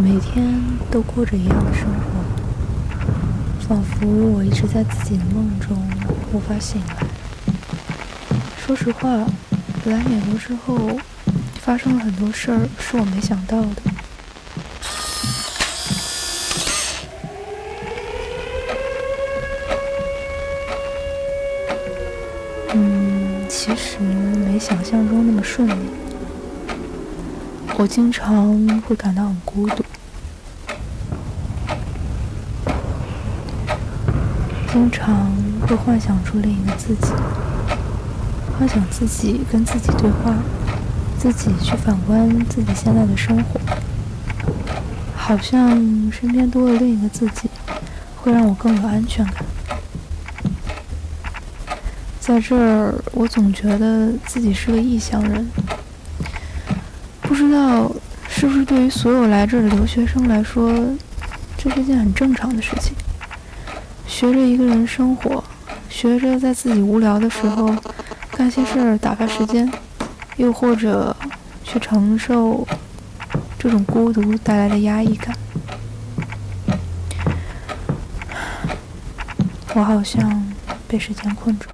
每天都过着一样的生活，仿佛我一直在自己的梦中无法醒来。说实话，来美国之后，发生了很多事儿是我没想到的。其实没想象中那么顺利。我经常会感到很孤独，经常会幻想出另一个自己，幻想自己跟自己对话，自己去反观自己现在的生活，好像身边多了另一个自己，会让我更有安全感。在这儿，我总觉得自己是个异乡人，不知道是不是对于所有来这儿的留学生来说，这是件很正常的事情。学着一个人生活，学着在自己无聊的时候干些事儿打发时间，又或者去承受这种孤独带来的压抑感。我好像被时间困住。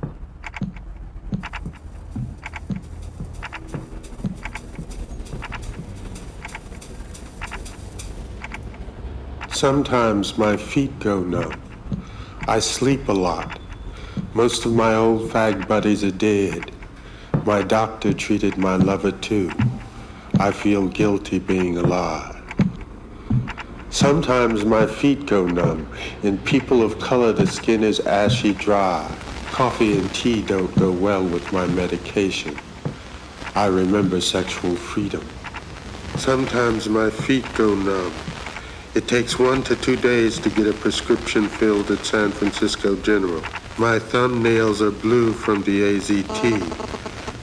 Sometimes my feet go numb. I sleep a lot. Most of my old fag buddies are dead. My doctor treated my lover too. I feel guilty being alive. Sometimes my feet go numb. In people of color, the skin is ashy dry. Coffee and tea don't go well with my medication. I remember sexual freedom. Sometimes my feet go numb. It takes 1 to 2 days to get a prescription filled at San Francisco General. My thumbnails are blue from the AZT.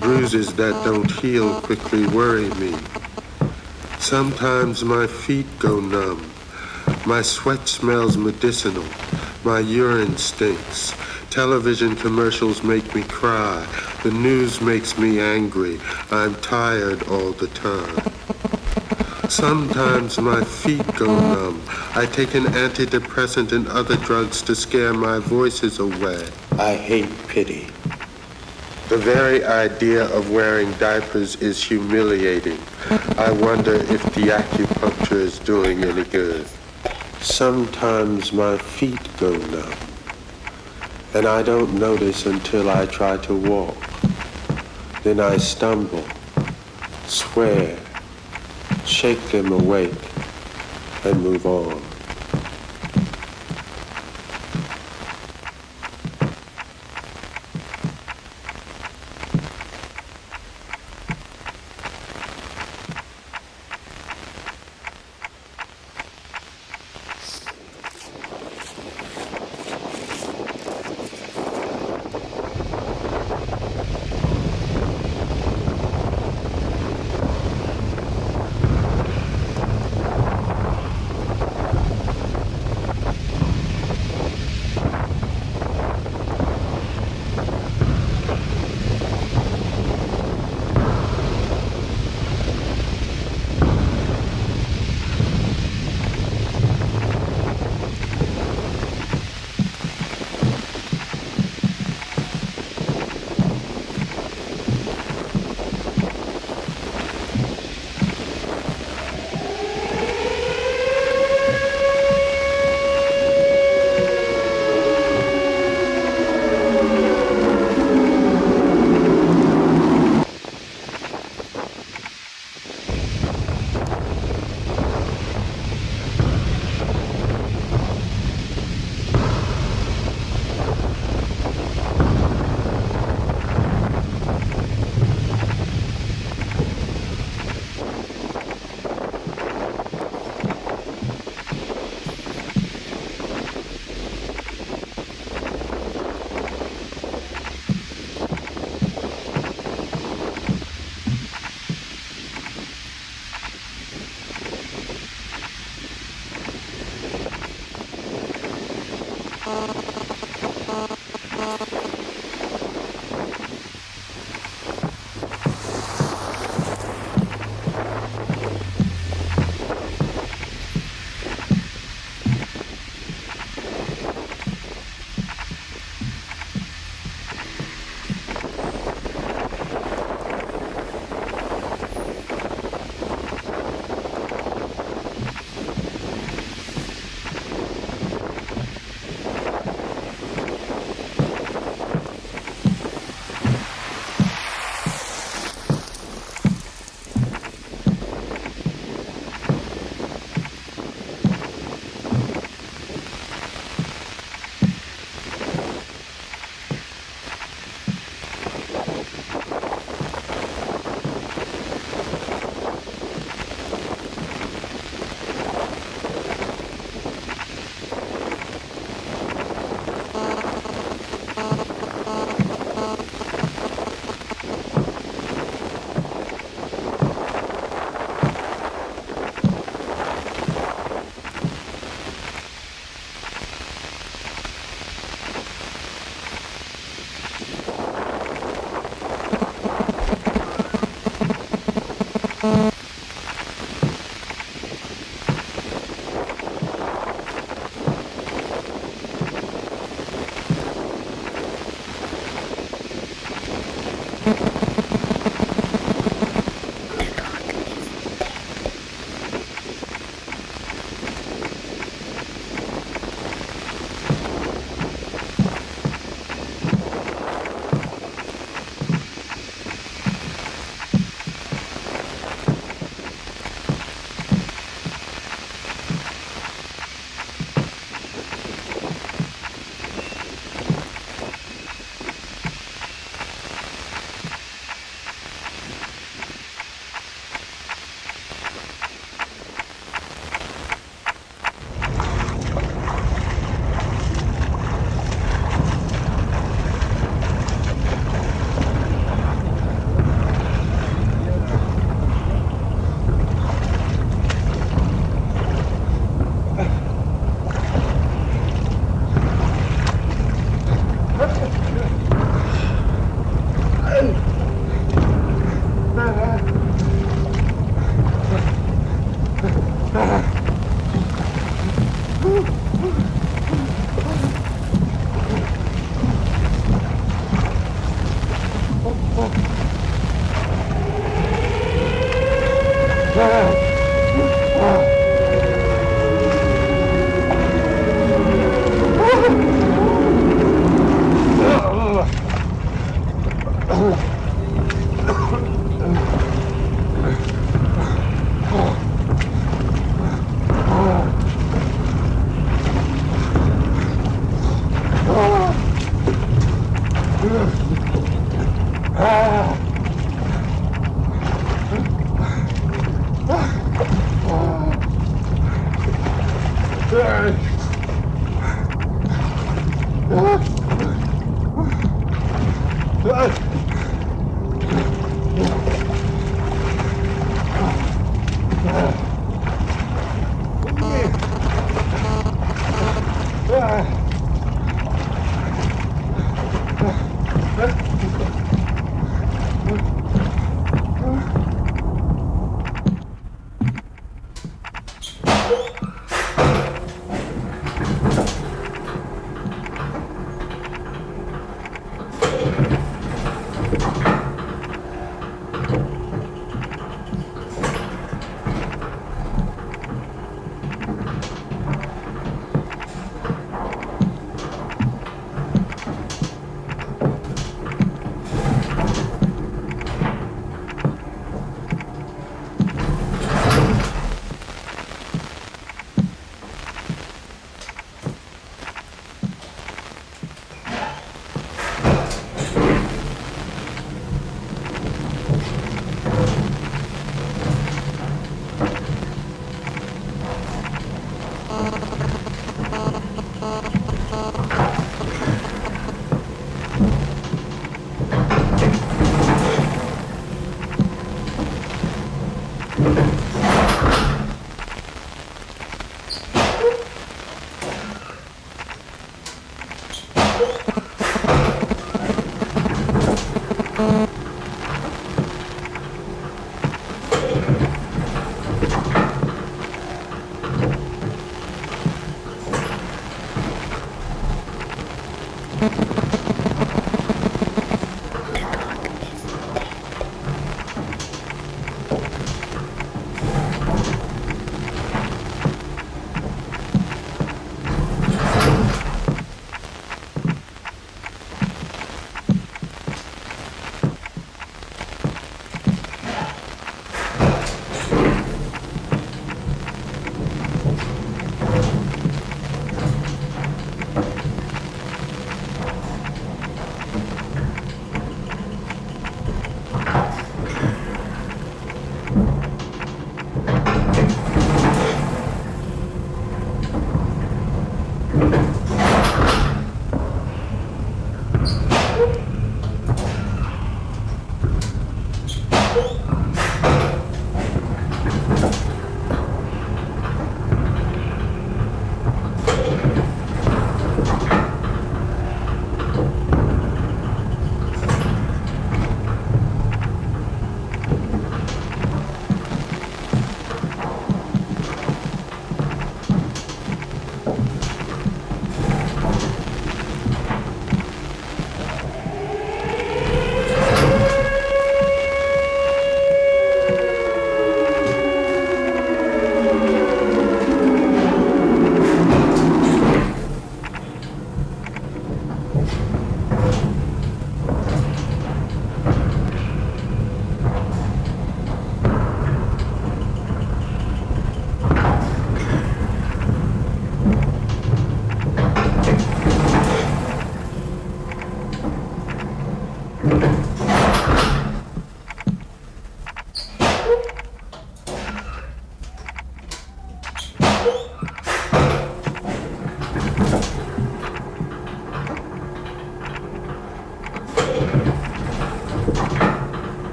Bruises that don't heal quickly worry me. Sometimes my feet go numb. My sweat smells medicinal. My urine stinks. Television commercials make me cry. The news makes me angry. I'm tired all the time. Sometimes my feet go numb. I take an antidepressant and other drugs to scare my voices away. I hate pity. The very idea of wearing diapers is humiliating. I wonder if the acupuncture is doing any good. Sometimes my feet go numb, and I don't notice until I try to walk. Then I stumble, swear, shake them awake, and move on.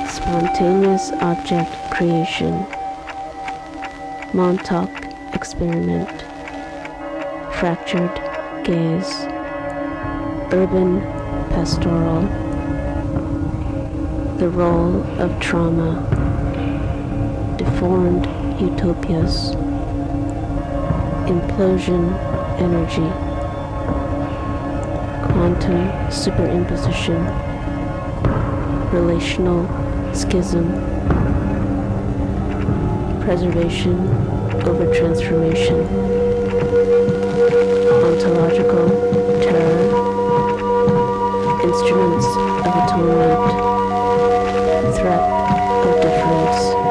Spontaneous object creation, Montauk experiment, fractured gaze, urban pastoral, the role of trauma, deformed utopias, implosion energy, quantum superimposition, relational schism, preservation over transformation, ontological terror, instruments of atonement, threat of difference.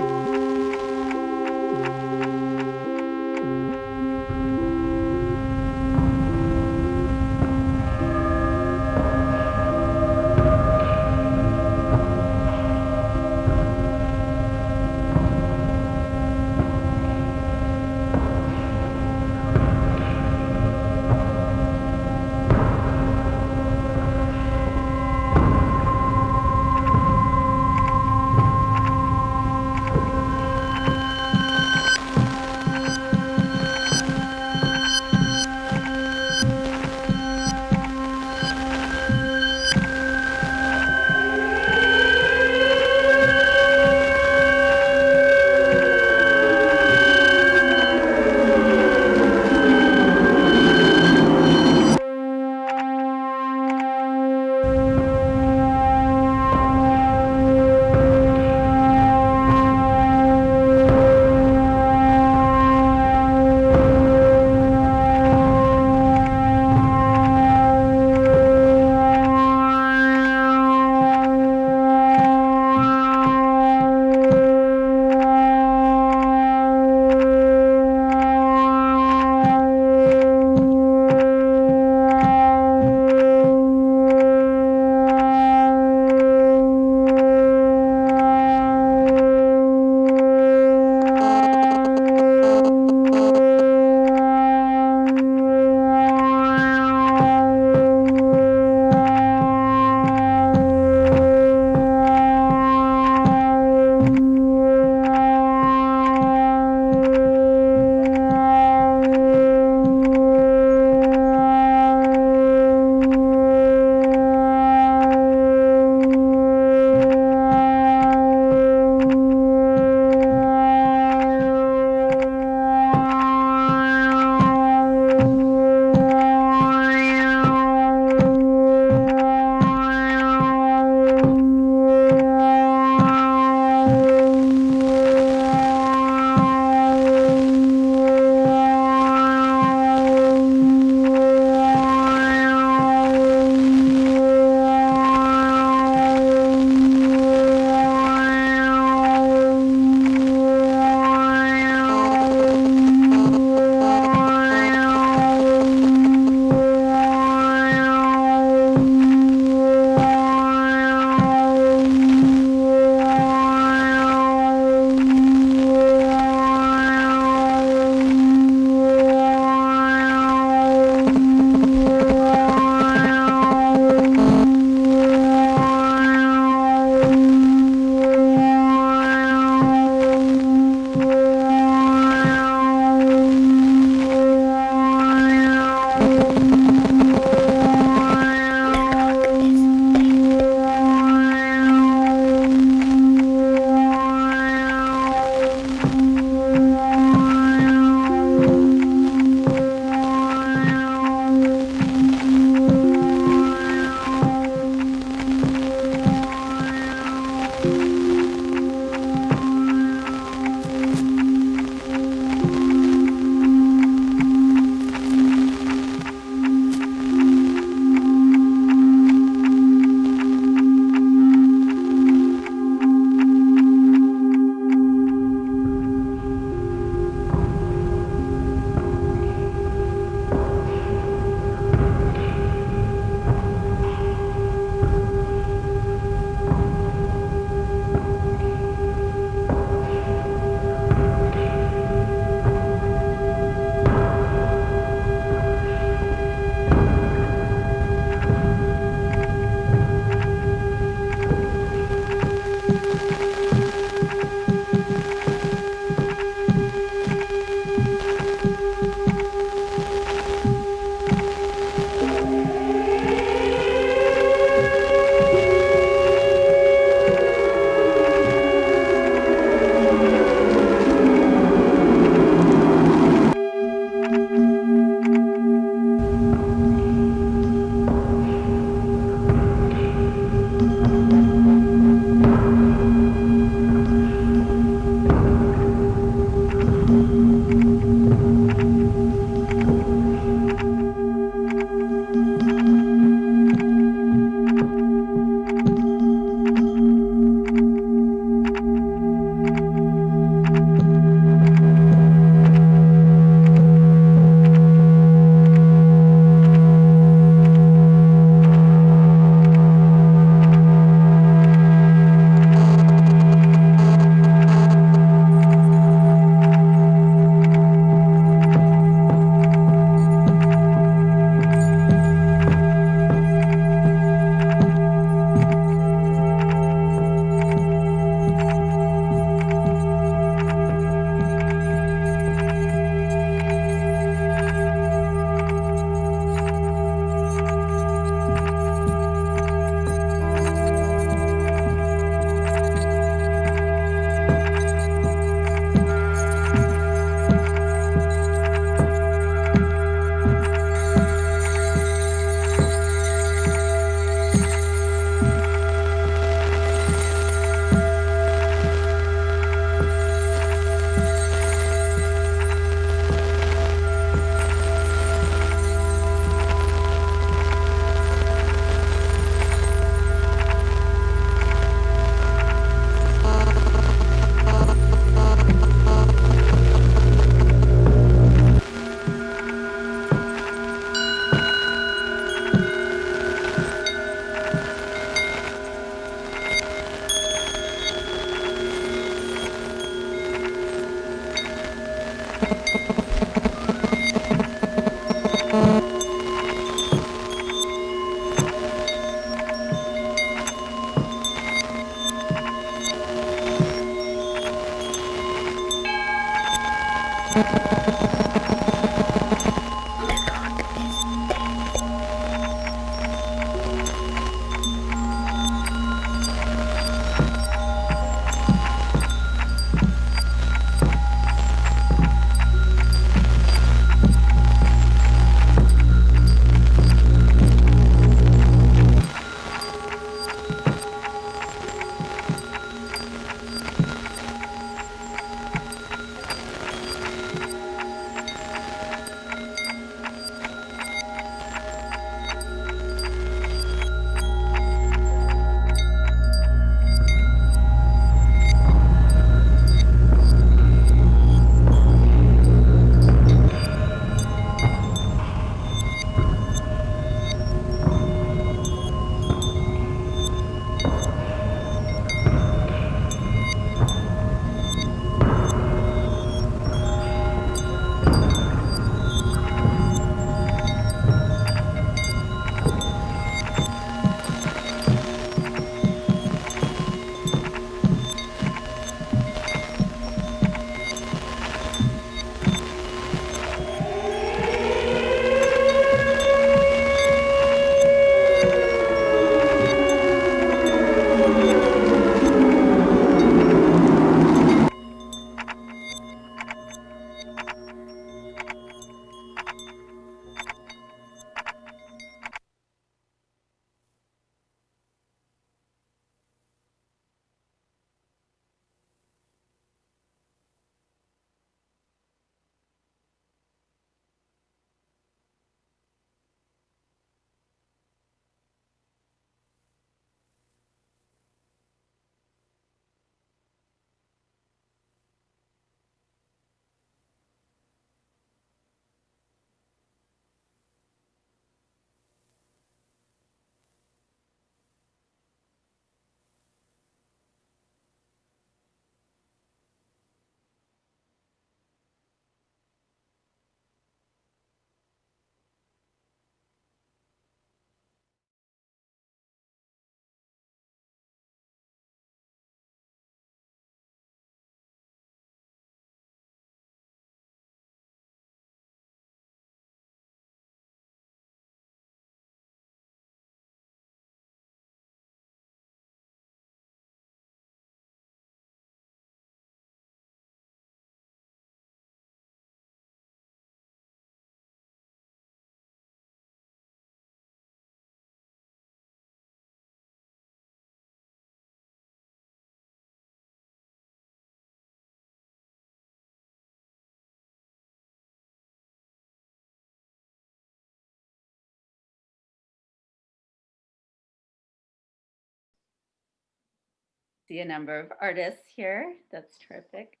See a number of artists here. That's terrific.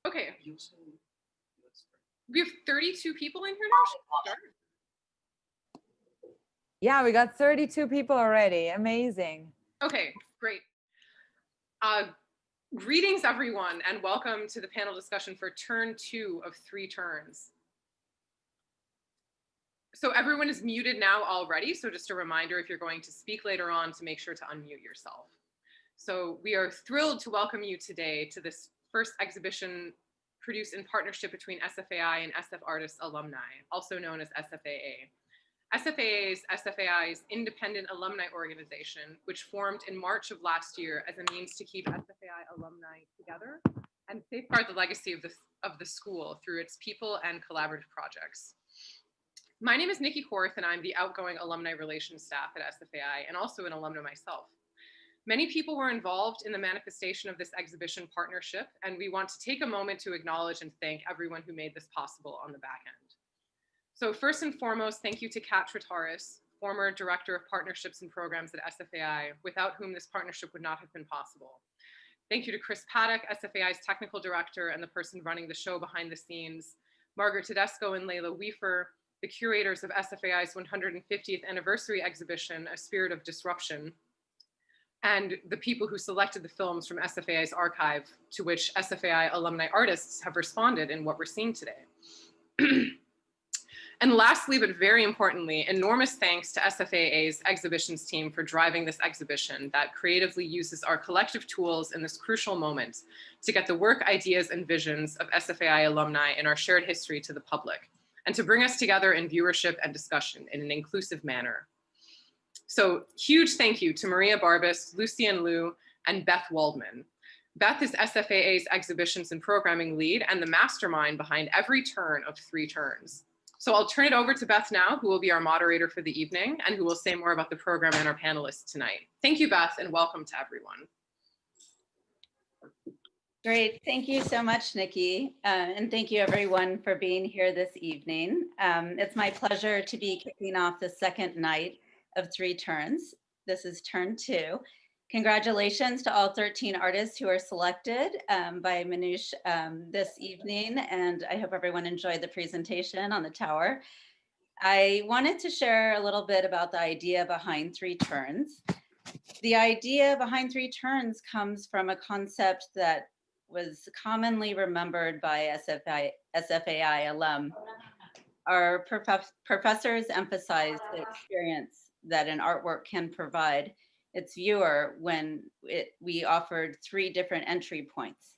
Okay. We have 32 people in here now? Sure. Yeah, we got 32 people already. Amazing. Okay, great. Greetings, everyone, and welcome to the panel discussion for turn 2 of 3 turns. So everyone is muted now already, so just a reminder if you're going to speak later on to make sure to unmute yourself. So we are thrilled to welcome you today to this first exhibition produced in partnership between SFAI and SF Artists Alumni, also known as SFAA. SFAA is SFAI's independent alumni organization, which formed in March of last year as a means to keep SFAI alumni together and safeguard the legacy of the school through its people and collaborative projects. My name is Nikki Korth, and I'm the outgoing alumni relations staff at SFAI and also an alumna myself. Many people were involved in the manifestation of this exhibition partnership, and we want to take a moment to acknowledge and thank everyone who made this possible on the back end. So first and foremost, thank you to Kat Trataris, former Director of Partnerships and Programs at SFAI, without whom this partnership would not have been possible. Thank you to Chris Paddock, SFAI's Technical Director and the person running the show behind the scenes, Margaret Tedesco and Leila Weefur, the curators of SFAI's 150th anniversary exhibition, A Spirit of Disruption, and the people who selected the films from SFAI's archive, to which SFAI alumni artists have responded in what we're seeing today. And lastly, but very importantly, enormous thanks to SFAA's exhibitions team for driving this exhibition that creatively uses our collective tools in this crucial moment to get the work, ideas, and visions of SFAI alumni and our shared history to the public, and to bring us together in viewership and discussion in an inclusive manner. So huge thank you to Maria Barbas, Lucian Liu, and Beth Waldman. Beth is SFAA's exhibitions and programming lead and the mastermind behind every turn of 3 turns. So I'll turn it over to Beth now, who will be our moderator for the evening and who will say more about the program and our panelists tonight. Thank you, Beth, and welcome to everyone. Great, thank you so much, Nikki. And thank you everyone for being here this evening. It's my pleasure to be kicking off the second night of 3 turns. This is turn 2. Congratulations to all 13 artists who are selected by Manouche this evening, and I hope everyone enjoyed the presentation on the tower. I wanted to share a little bit about the idea behind 3 turns. The idea behind 3 turns comes from a concept that was commonly remembered by SFAI alum. Our professors emphasized the experience that an artwork can provide its viewer when we offered 3 different entry points.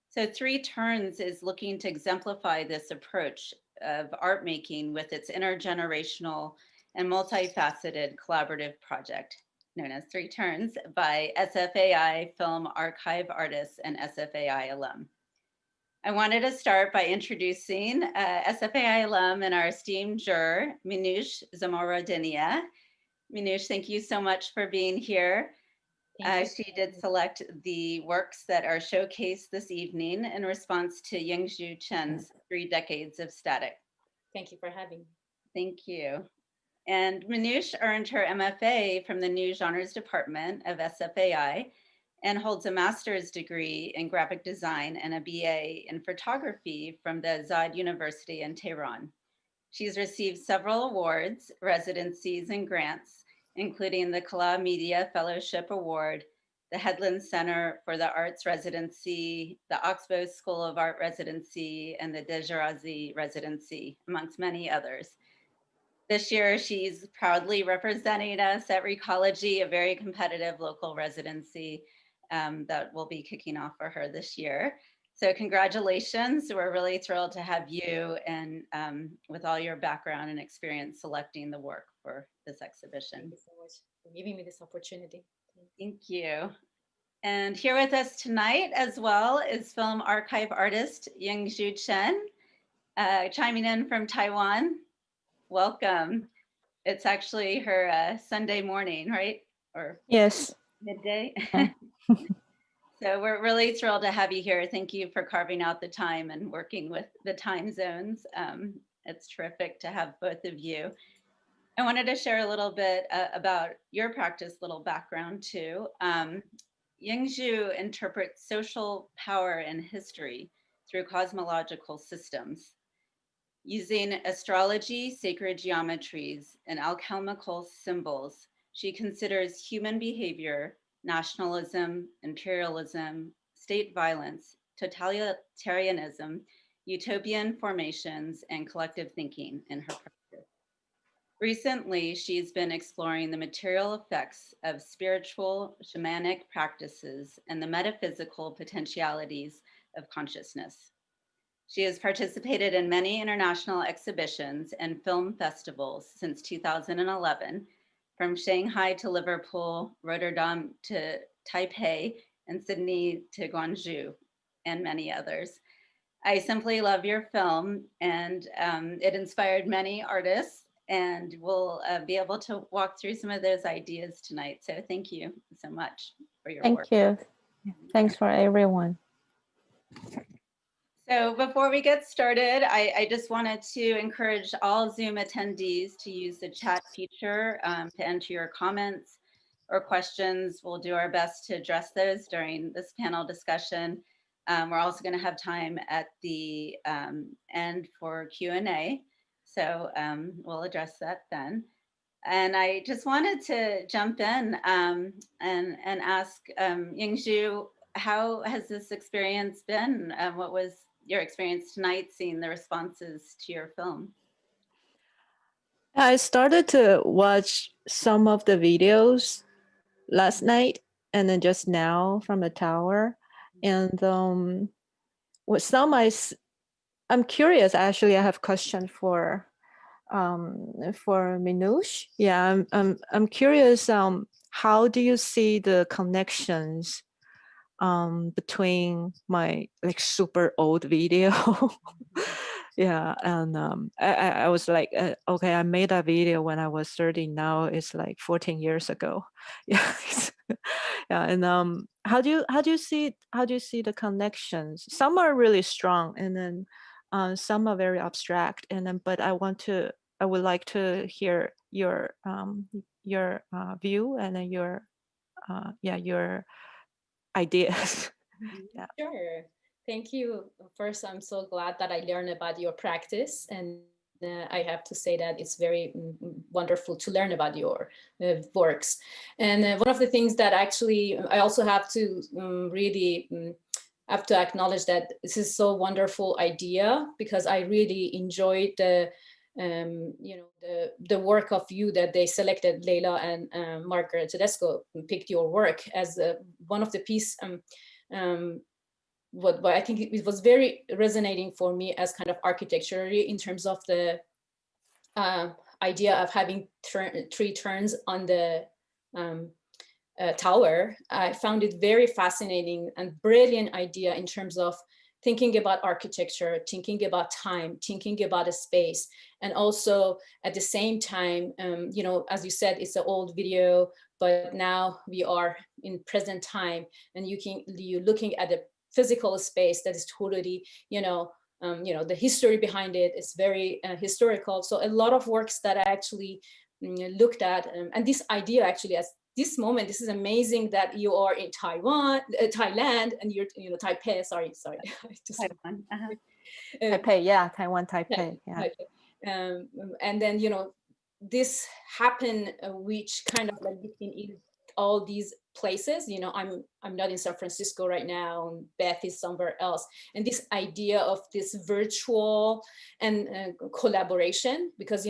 So 3 turns is looking to exemplify this approach of art making with its intergenerational and multifaceted collaborative project known as 3 Turns by SFAI Film Archive Artists and SFAI alum. I wanted to start by introducing SFAI alum and our esteemed juror, Manouche Zamorodinea. Manouche, thank you so much for being here. She did select the works that are showcased this evening in response to Yin-Ju Chen's 3 Decades of Static. Thank you for having me. Thank you. And Manouche earned her MFA from the New Genres Department of SFAI and holds a master's degree in graphic design and a BA in photography from the Azad University in Tehran. She's received several awards, residencies, and grants, including the Kala Media Fellowship Award, the Headland Center for the Arts Residency, the Oxbow School of Art Residency, and the Dejarazi Residency, amongst many others. This year, she's proudly representing us at Recology, a very competitive local residency that will be kicking off for her this year. So congratulations. We're really thrilled to have you and with all your background and experience selecting the work for this exhibition. Thank you so much for giving me this opportunity. Thank you. And here with us tonight as well is film archive artist Zhu Chen, chiming in from Taiwan. Welcome. It's actually her Sunday morning, right? Or Yes. midday. So we're really thrilled to have you here. Thank you for carving out the time and working with the time zones. It's terrific to have both of you. I wanted to share a little bit about your practice, little background too. Yin-Ju interprets social power and history through cosmological systems. Using astrology, sacred geometries, and alchemical symbols, she considers human behavior, nationalism, imperialism, state violence, totalitarianism, utopian formations, and collective thinking in her practice. Recently, she's been exploring the material effects of spiritual, shamanic practices and the metaphysical potentialities of consciousness. She has participated in many international exhibitions and film festivals since 2011, from Shanghai to Liverpool, Rotterdam to Taipei, and Sydney to Guangzhou, and many others. I simply love your film, and it inspired many artists, and we'll be able to walk through some of those ideas tonight. So thank you so much for your work. Thank you. Thanks for everyone. So before we get started, I just wanted to encourage all Zoom attendees to use the chat feature to enter your comments or questions. We'll do our best to address those during this panel discussion. We're also going to have time at the end for Q&A. So we'll address that then. And I just wanted to jump in and ask Yin-Ju, how has this experience been? What was your experience tonight seeing the responses to your film? I started to watch some of the videos last night and then just now from the tower. And with some I'm curious, actually. I have a question for Minouche. Yeah, I'm curious, how do you see the connections between my like super old video? Yeah, and I was like, okay, I made that video when I was 30. Now it's like 14 years ago. Yeah, yeah. And how do you see the connections? Some are really strong, and then some are very abstract. And then, but I would like to hear your view and then your your ideas. Yeah. Sure. Thank you. First, I'm so glad that I learned about your practice, and I have to say that it's very wonderful to learn about your works. And one of the things that actually I also have to really have to acknowledge that this is so wonderful idea, because I really enjoyed the the work of you that they selected, Leila and Margaret Tedesco picked your work as one of the piece. What I think it was very resonating for me as kind of architecturally in terms of the idea of having three turns on the tower. I found it very fascinating and brilliant idea in terms of thinking about architecture, thinking about time, thinking about a space, and also at the same time, as you said, it's an old video, but now we are in present time, and you're looking at a physical space that is totally, the history behind it is very historical. So a lot of works that I actually looked at, and this idea actually as this moment, this is amazing that you are in Thailand, and you're, Taipei, sorry. Taiwan. Taipei, yeah, Taiwan, Taipei, yeah. Taipei. And then, this happened, which kind of like between all these places, I'm not in San Francisco right now, and Beth is somewhere else. And this idea of this virtual and collaboration, because,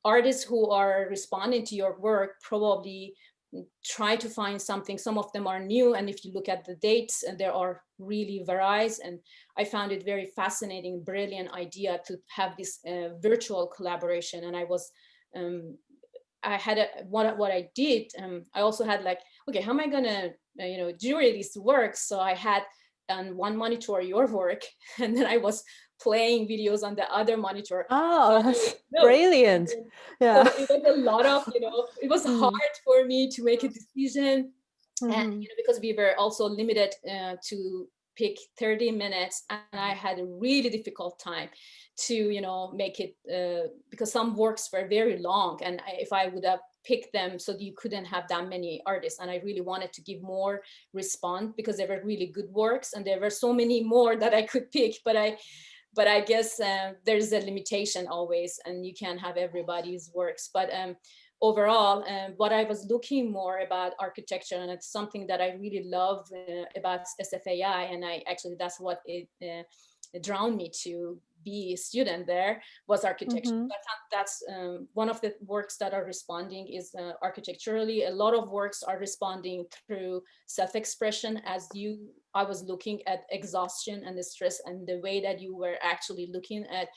artists who are responding to your work probably try to find something. Some of them are new, and if you look at the dates, and there are really varies. And I found it very fascinating, brilliant idea to have this virtual collaboration. And I was I had what I did. I also had like, okay, how am I gonna jury these works? So I had on one monitor your work, and then I was playing videos on the other monitor. Oh, that's brilliant. Yeah. So it was a lot of, it was hard for me to make a decision. And, because we were also limited to pick 30 minutes, and I had a really difficult time to, make it, because some works were very long, and if I would have picked them, so you couldn't have that many artists, and I really wanted to give more response because they were really good works, and there were so many more that I could pick, but I guess there's a limitation always, and you can't have everybody's works. But overall, what I was looking more about architecture, and it's something that I really love about SFAI, and that's what it drawn me to be a student there, was architecture. That's one of the works that are responding is architecturally. A lot of works are responding through self-expression, as I was looking at exhaustion and the stress, and the way that you were actually looking at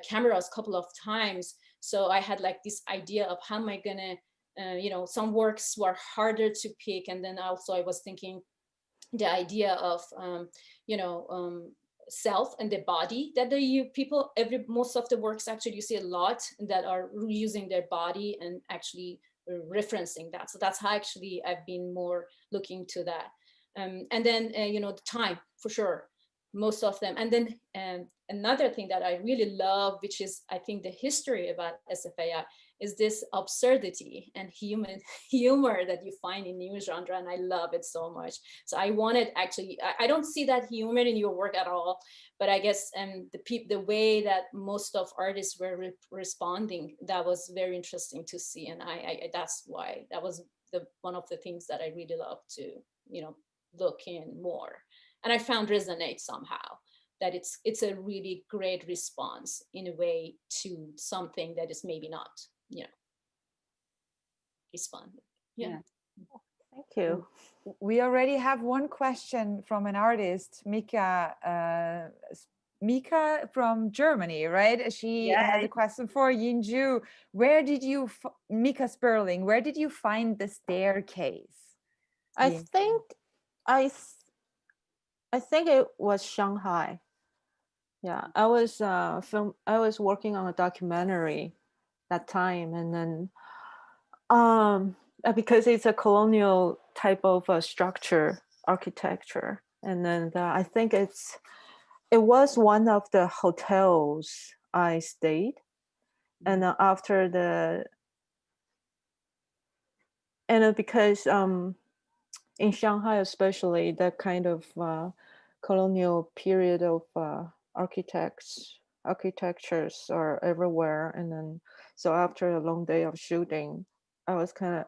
cameras a couple of times. So I had like this idea of how am I gonna, some works were harder to pick. And then also I was thinking the idea of, self and the body that most of the works actually you see a lot that are using their body and actually referencing that. So that's how actually I've been more looking to that. And then, the time for sure, most of them. And then another thing that I really love, which is I think the history about SFAI, is this absurdity and human humor that you find in new genre, and I love it so much. So I wanted actually, I don't see that humor in your work at all, but I guess the way that most of artists were responding, that was very interesting to see, and I that's why that was one of the things that I really love to look in more. And I found resonate somehow that it's a really great response in a way to something that is maybe not, responding. Yeah. Thank you. We already have one question from an artist, Mika. Mika from Germany, right? She has a question for Yin-Ju. Where did you, Mika Sperling, where did you find the staircase? I think it was Shanghai. Yeah, I was working on a documentary that time, and then because it's a colonial type of structure, architecture, and then I think it was one of the hotels I stayed, and after because in Shanghai especially, that kind of colonial period of architectures are everywhere, and then so after a long day of shooting, I was kind of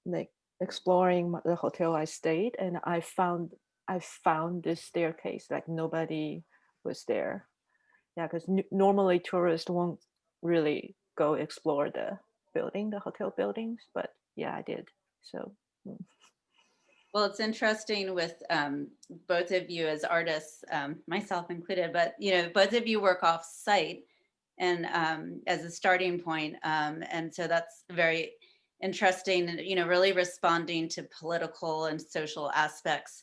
like exploring the hotel I stayed, and I found this staircase, like nobody was there. Yeah, because normally tourists won't really go explore the hotel buildings, but yeah, I did. So. Well, it's interesting with both of you as artists, myself included, but both of you work off site and as a starting point. And so that's very interesting, really responding to political and social aspects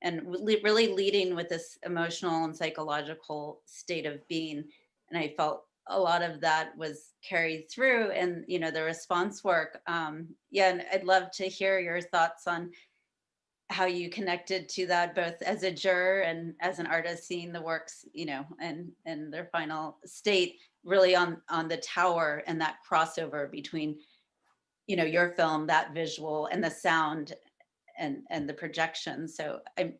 and really leading with this emotional and psychological state of being. And I felt a lot of that was carried through and, the response work. Yeah, and I'd love to hear your thoughts on how you connected to that, both as a juror and as an artist, seeing the works, and their final state, really on the tower, and that crossover between, your film, that visual, and the sound, and the projection. So I'm,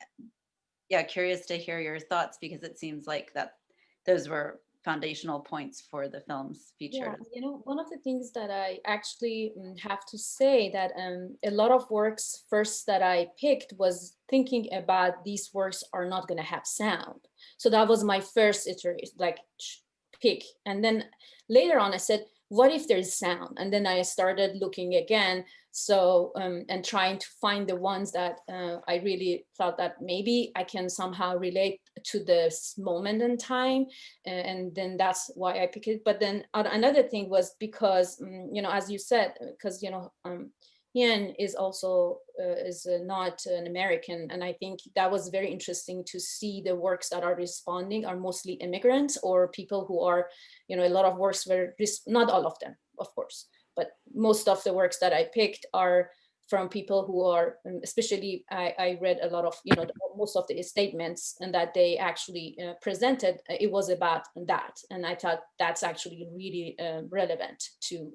curious to hear your thoughts, because it seems like that those were foundational points for the film's features. Yeah, one of the things that I actually have to say that a lot of works first that I picked was thinking about these works are not going to have sound. So that was my first iteration, like pick. And then later on I said, what if there's sound? And then I started looking again. So, and trying to find the ones that I really thought that maybe I can somehow relate to this moment in time. And then that's why I picked it. But then another thing was because, as you said, because, Yin is also is not an American. And I think that was very interesting to see the works that are responding are mostly immigrants or people who are, a lot of works were, not all of them, of course, but most of the works that I picked are from people who are, especially I read a lot of, most of the statements and that they actually presented, it was about that. And I thought that's actually really relevant to,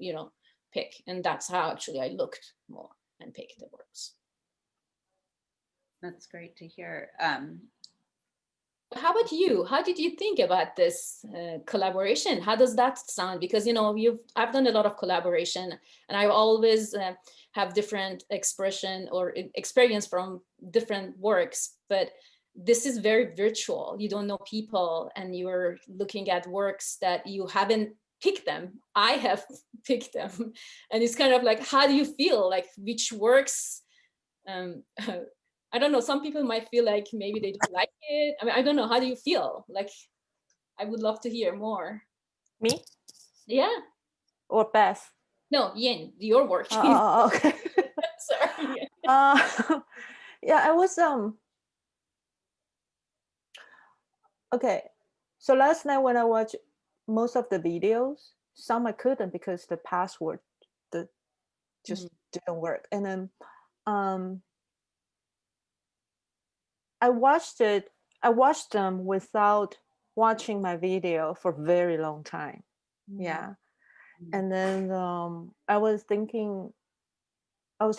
pick. And that's how actually I looked more and picked the works. That's great to hear. How about you? How did you think about this collaboration? How does that sound? Because, I've done a lot of collaboration and I always have different expression or experience from different works, but this is very virtual. You don't know people and you're looking at works that you haven't picked them. I have picked them. And it's kind of like, how do you feel? Like which works, I don't know, some people might feel like maybe they don't like it. I mean, I don't know, how do you feel? Like, I would love to hear more. Me? Yeah. Or Beth? No, Yin, your work. Oh, okay. Sorry. Yeah, I was, okay. So last night when I watched most of the videos, some I couldn't because the password just didn't work. And then I watched them without watching my video for a very long time. Yeah. And then I was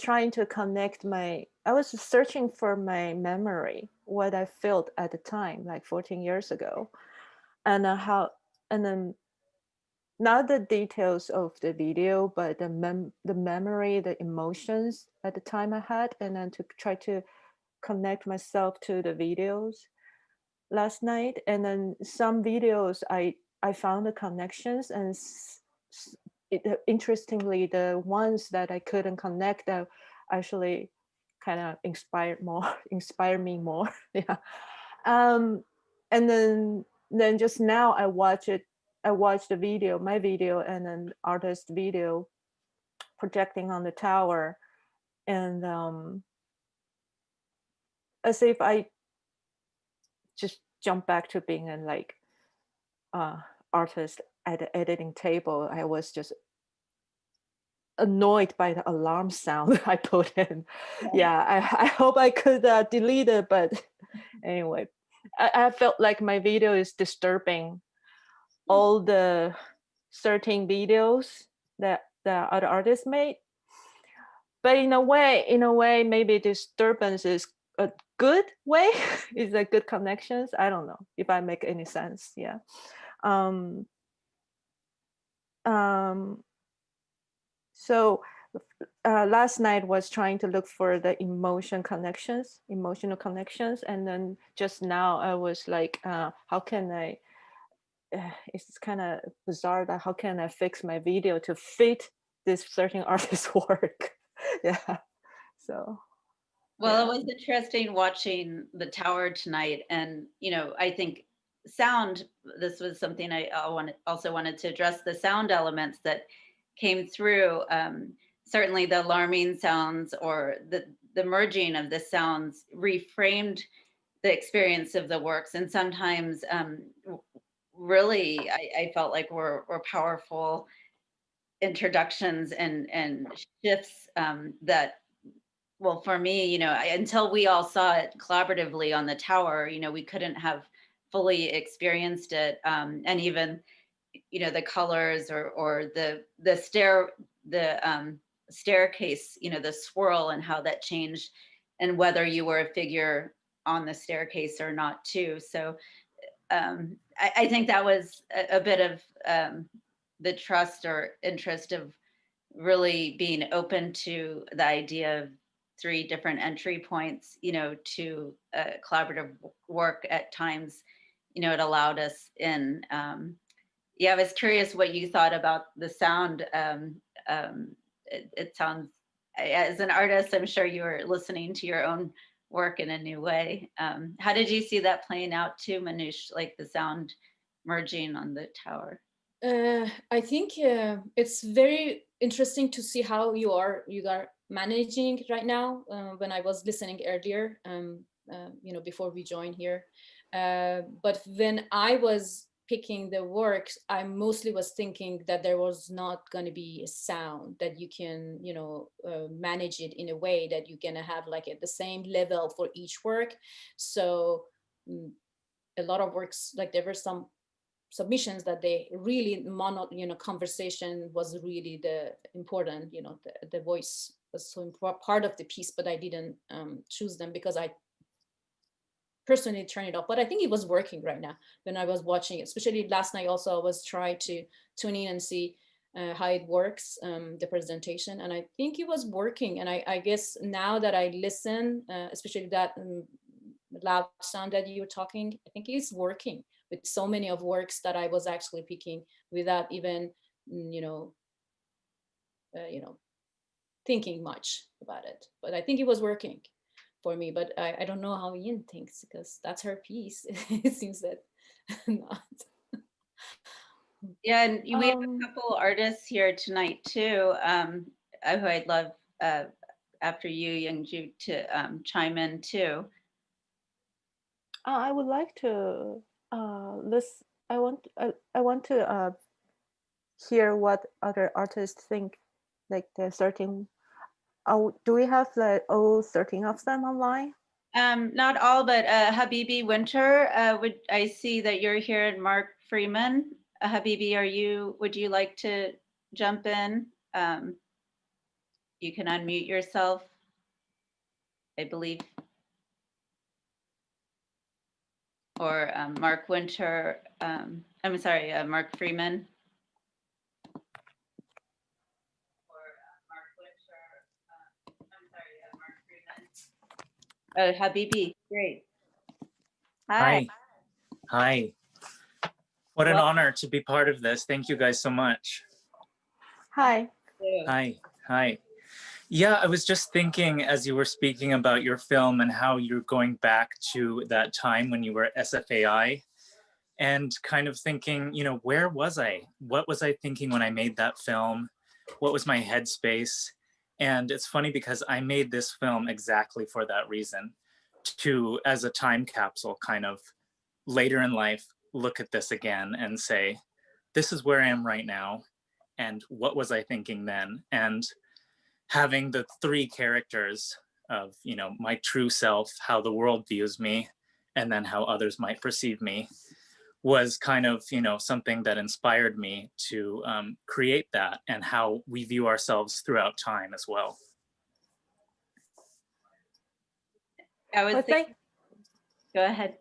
trying to connect I was searching for my memory, what I felt at the time, like 14 years ago. And then not the details of the video, but the memory, the emotions at the time I had, and then to try to connect myself to the videos. last night, and then some videos I found the connections, and interestingly, the ones that I couldn't connect that actually kind of inspired me more. Yeah. And then just now I watched the video, my video, and then artist video projecting on the tower, and as if I just jump back to being an artist at the editing table. I was just annoyed by the alarm sound I put in. Yeah, I hope I could delete it, but anyway, I felt like my video is disturbing all the 13 videos that the other artists made. But in a way, maybe disturbance is a good way. Is a good connections. I don't know if I make any sense. Yeah. So last night was trying to look for the emotional connections, and then just now I was like, how can I? It's kind of bizarre that how can I fix my video to fit this certain artist's work? Yeah. So. Well, it was interesting watching the tower tonight, and I think sound. This was something I also wanted to address, the sound elements that came through. Certainly, the alarming sounds or the merging of the sounds reframed the experience of the works, and sometimes really I felt like were powerful introductions and shifts that, well, for me, until we all saw it collaboratively on the tower, we couldn't have fully experienced it. And even, the colors or the staircase, the swirl and how that changed, and whether you were a figure on the staircase or not too. So I think that was a bit of the trust or interest of really being open to the idea of 3 different entry points, to collaborative work at times. It allowed us in. Yeah, I was curious what you thought about the sound. It sounds, as an artist, I'm sure you were listening to your own work in a new way. How did you see that playing out too, Manoush, like the sound merging on the tower? I think it's very interesting to see how you are managing right now. When I was listening earlier, before we joined here, but when I was picking the works, I mostly was thinking that there was not going to be a sound that you can, manage it in a way that you're going to have like at the same level for each work. So a lot of works, like there were some submissions that they really conversation was really the important, the voice was so important part of the piece, but I didn't choose them because I personally turned it off. But I think it was working right now when I was watching it, especially last night. Also, I was trying to tune in and see how it works, the presentation, and I think it was working. And I guess now that I listen, especially that loud sound that you were talking, I think it's working with so many of works that I was actually picking without even, thinking much about it. But I think it was working for me. But I don't know how Yin thinks, because that's her piece. It seems that not. Yeah, and we have a couple artists here tonight too, who I'd love after you, Yin-Ju, to chime in too. I would like to list. I want to hear what other artists think. Like the 13. Do we have like all 13 of them online? Not all, but Habibi Winter. Would I see that you're here, and Mark Freeman. Habibi, would you like to jump in? You can unmute yourself, I believe. Or Mark Winter, I'm sorry, Mark Freeman. Habibi, great. Hi. Hi. What an honor to be part of this. Thank you guys so much. Hi. Hi. Hi. Yeah, I was just thinking as you were speaking about your film and how you're going back to that time when you were at SFAI and kind of thinking, you know, where was I? What was I thinking when I made that film? What was my headspace? And it's funny because I made this film exactly for that reason, to, as a time capsule, kind of later in life, look at this again and say, this is where I am right now. And what was I thinking then? And having the three characters of, you know, my true self, how the world views me, and then how others might perceive me, was kind of, you know, something that inspired me to create that, and how we view ourselves throughout time as well. I was thinking, go ahead.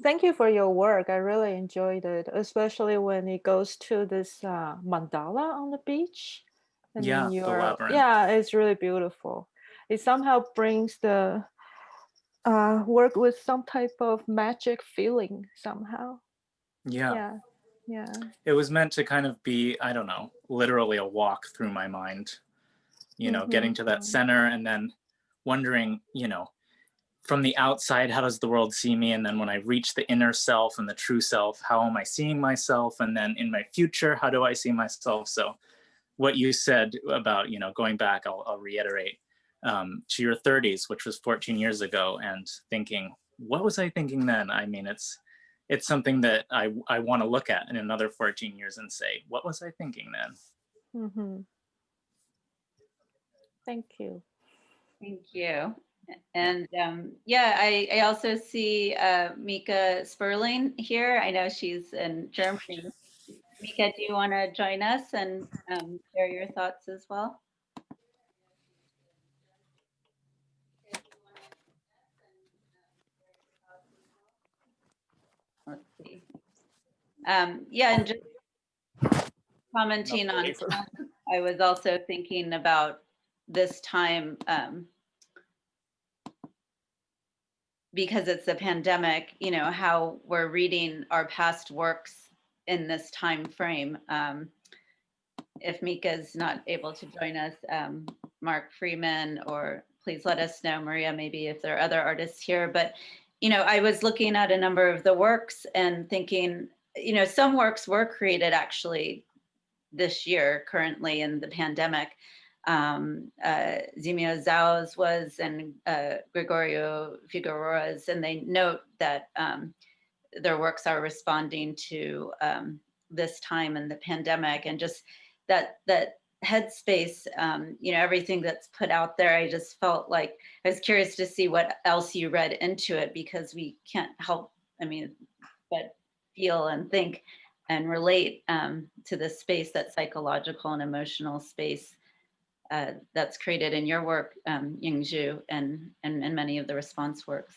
Thank you for your work. I really enjoyed it, especially when it goes to this mandala on the beach. And Yeah, then the labyrinth. yeah, it's really beautiful. It somehow brings the work with some type of magic feeling somehow. Yeah. Yeah. It was meant to kind of be, I don't know, literally a walk through my mind, you know, getting to that center and then wondering, you know, from the outside, how does the world see me? And then when I reach the inner self and the true self, how am I seeing myself? And then in my future, how do I see myself? So what you said about, you know, going back, I'll reiterate, to your 30s, which was 14 years ago, and thinking, what was I thinking then? I mean, it's something that I want to look at in another 14 years and say, what was I thinking then? Thank you. Thank you. And yeah, I also see Mika Sperling here. I know she's in Germany. Mika, do you want to join us and share your thoughts as well? Let's see. Yeah, and just commenting on, I was also thinking about this time because it's the pandemic, you know, how we're reading our past works in this time frame. If Mika's not able to join us, Mark Freeman, or please let us know, Maria, maybe if there are other artists here. But, you know, I was looking at a number of the works and thinking, you know, some works were created actually this year, currently in the pandemic. Zimio Zhao's was, and Gregorio Figueroa's, and they note that their works are responding to this time in the pandemic, and just that headspace, you know, everything that's put out there. I just felt like I was curious to see what else you read into it, because we can't help, I mean, but feel and think and relate to the space, that psychological and emotional space that's created in your work, Yin-Ju, and many of the response works.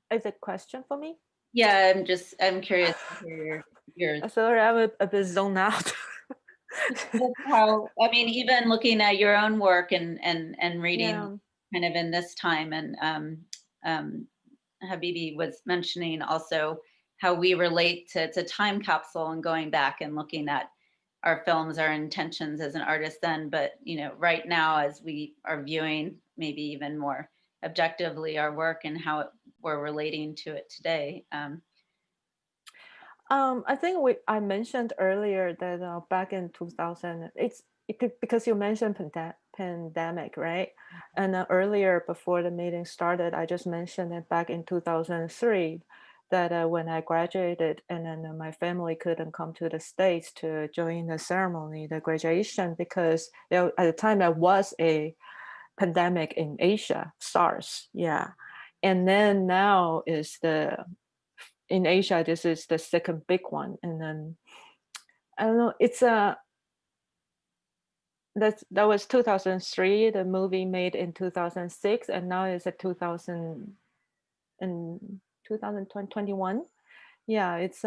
Is it a question for me? Yeah, I'm curious to hear your Sorry, I'm a bit zoned out. how, I mean, even looking at your own work and reading kind of in this time, and Habibi was mentioning also how we relate to time capsule and going back and looking at our films, our intentions as an artist then, but, you know, right now as we are viewing maybe even more objectively our work and how we're relating to it today. I think I mentioned earlier that back in 2000, because you mentioned pandemic, right? And earlier, before the meeting started, I just mentioned that back in 2003, that when I graduated, and then my family couldn't come to the States to join the ceremony, the graduation, because at the time there was a pandemic in Asia, SARS, yeah. And then now is in Asia, this is the second big one. And then, I don't know, it's that was 2003, the movie made in 2006, and now it's a 2021. Yeah, it's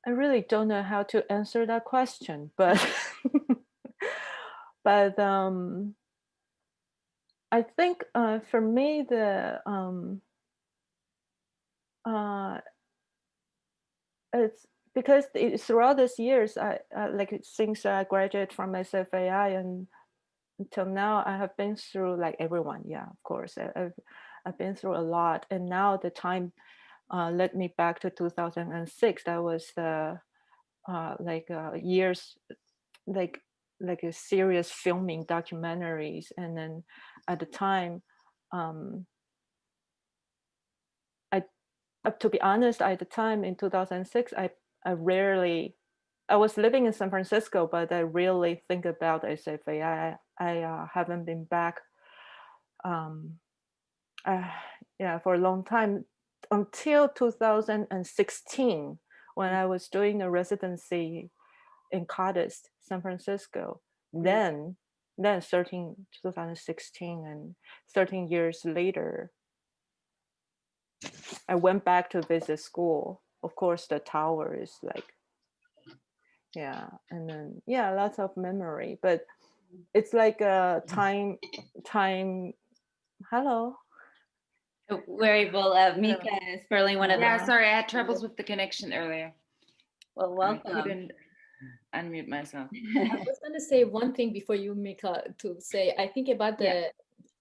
I really don't know how to answer that question, but but I think for me it's because throughout these years, I like since I graduated from SFAI and until now, I have been through like everyone. Yeah, of course, I've been through a lot, and now the time led me back to 2006. That was the years like a serious filming documentaries, and then at the time, to be honest, at the time in 2006, I was living in San Francisco, but I really think about SFAI. I haven't been back for a long time until 2016 when I was doing a residency in Cadiz, San Francisco. Then 2016 and 13 years later, I went back to visit school. Of course, the tower is like, and then lots of memory, but it's like a time. Hello. Very well. Mika is Sperling, one of them. Yeah, sorry, I had troubles with the connection earlier. Well, welcome. I couldn't unmute myself. I was going to say one thing before you, Mika, to say, I think about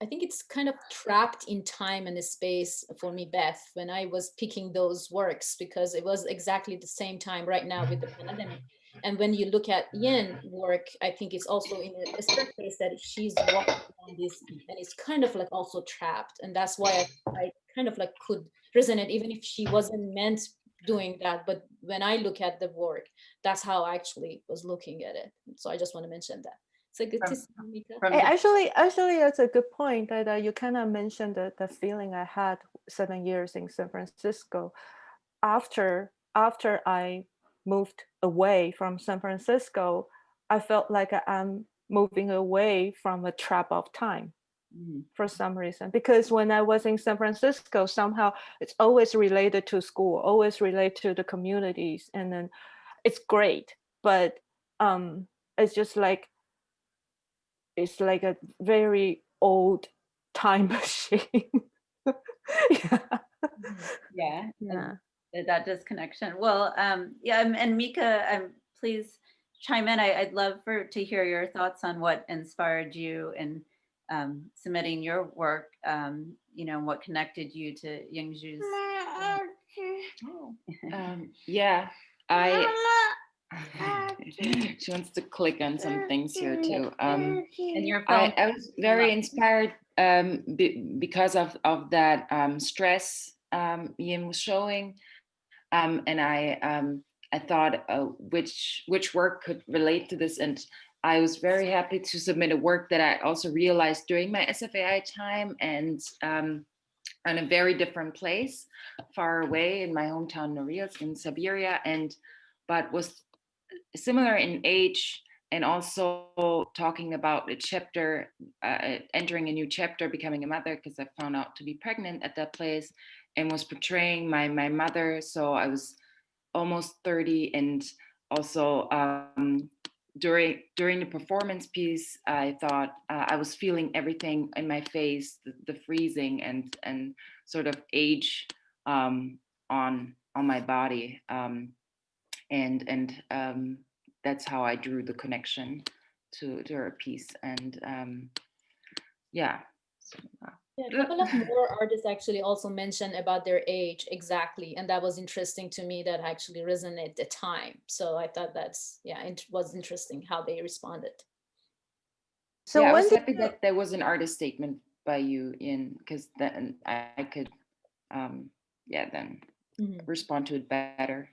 I think it's kind of trapped in time and space for me, Beth, when I was picking those works, because it was exactly the same time right now with the pandemic. And when you look at Yin work, I think it's also in a certain place that she's walking on this, and it's kind of like also trapped. And that's why I kind of like could resonate, even if she wasn't meant doing that. But when I look at the work, that's how I actually was looking at it. So I just want to mention that. So good to see you, Mika. Actually, that's a good point. That you kind of mentioned the feeling I had 7 years in San Francisco. After I moved away from San Francisco, I felt like I'm moving away from a trap of time for some reason. Because when I was in San Francisco, somehow it's always related to school, always related to the communities, and then it's great. But it's just like, it's like a very old time machine. That disconnection. Well, and Mika, please chime in. I'd love to hear your thoughts on what inspired you in submitting your work, what connected you to Yin-Ju's. She wants to click on some things here too. And your film, I was very inspired because of that stress Yin was showing, and I thought which work could relate to this, and I was very happy to submit a work that I also realized during my SFAI time, and in a very different place, far away in my hometown Norilsk in Siberia, but was similar in age, and also talking about a chapter, entering a new chapter, becoming a mother, because I found out to be pregnant at that place, and was portraying my mother. So I was almost 30, and also during the performance piece, I thought I was feeling everything in my face, the freezing and sort of age on my body. And that's how I drew the connection to her piece. And a couple of more artists actually also mentioned about their age exactly, and that was interesting to me. That actually resonated at the time. So I thought it was interesting how they responded. So I was happy that there was an artist statement by you because then I could then respond to it better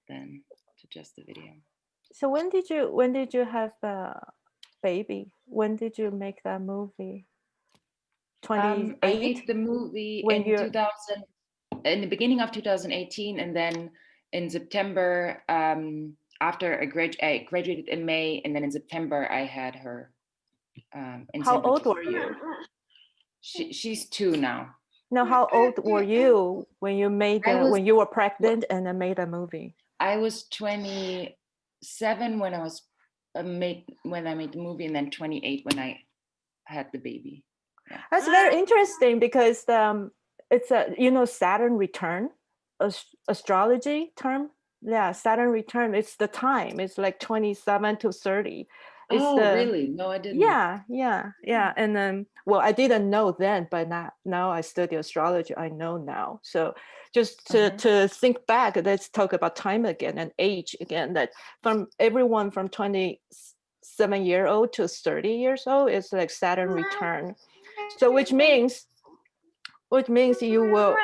than to just the video. So when did you have the baby? When did you make that movie? 28? I made the movie in the beginning of 2018, and then in September, after I graduated in May, and then in September I had her. How old were you? She's 2 now. Now, how old were you when you made when you were pregnant and then made a movie? I was 27 when I was when I made the movie, and then 28 when I had the baby. Yeah. That's very interesting because it's a Saturn return, astrology term. Yeah, Saturn return. It's the time. It's like 27 to 30. It's really? No, I didn't. Yeah. And then, well, I didn't know then, but now I study astrology. I know now. So just to think back, let's talk about time again and age again. That from everyone from 27-year-old to 30 years old is like Saturn return. So which means you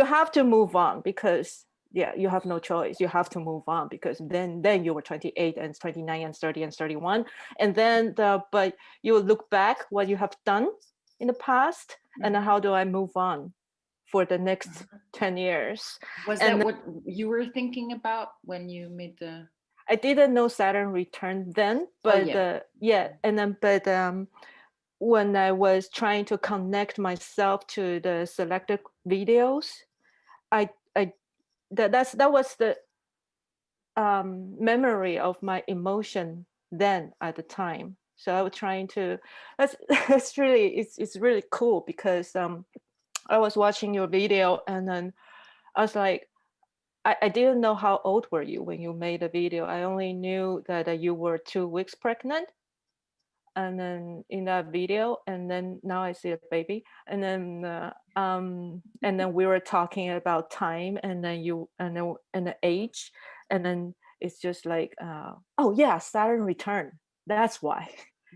have to move on because you have no choice. You have to move on because then you were 28 and 29 and 30 and 31. And then but you look back what you have done in the past and then how do I move on for the next 10 years. Was that what you were thinking about when you made the... I didn't know Saturn return then, but when I was trying to connect myself to the selected videos, that was the memory of my emotion then at the time. So I was trying to. It's really cool because I was watching your video and then I was like, I didn't know how old were you when you made the video. I only knew that you were 2 weeks pregnant. And then in that video, and then now I see a baby, and then we were talking about time, and then and the age, and then it's just like, oh yeah, Saturn return. That's why.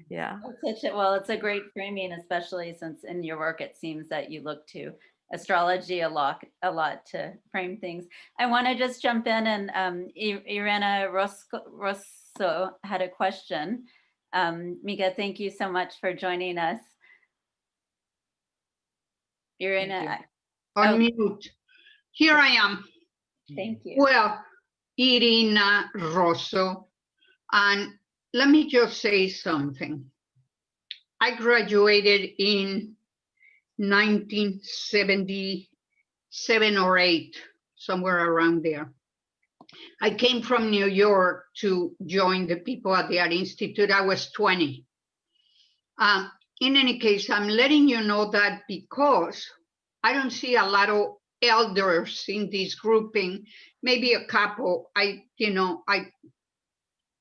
Yeah. It's a great framing, especially since in your work it seems that you look to astrology a lot to frame things. I want to just jump in, and Irena Rosso had a question. Mika, thank you so much for joining us. Irena. Unmute. Here I am. Thank you. Well, Irena Rosso, and let me just say something. I graduated in 1977 or 8, somewhere around there. I came from New York to join the people at the Art Institute. I was 20. In any case, I'm letting you know that because I don't see a lot of elders in this grouping, maybe a couple,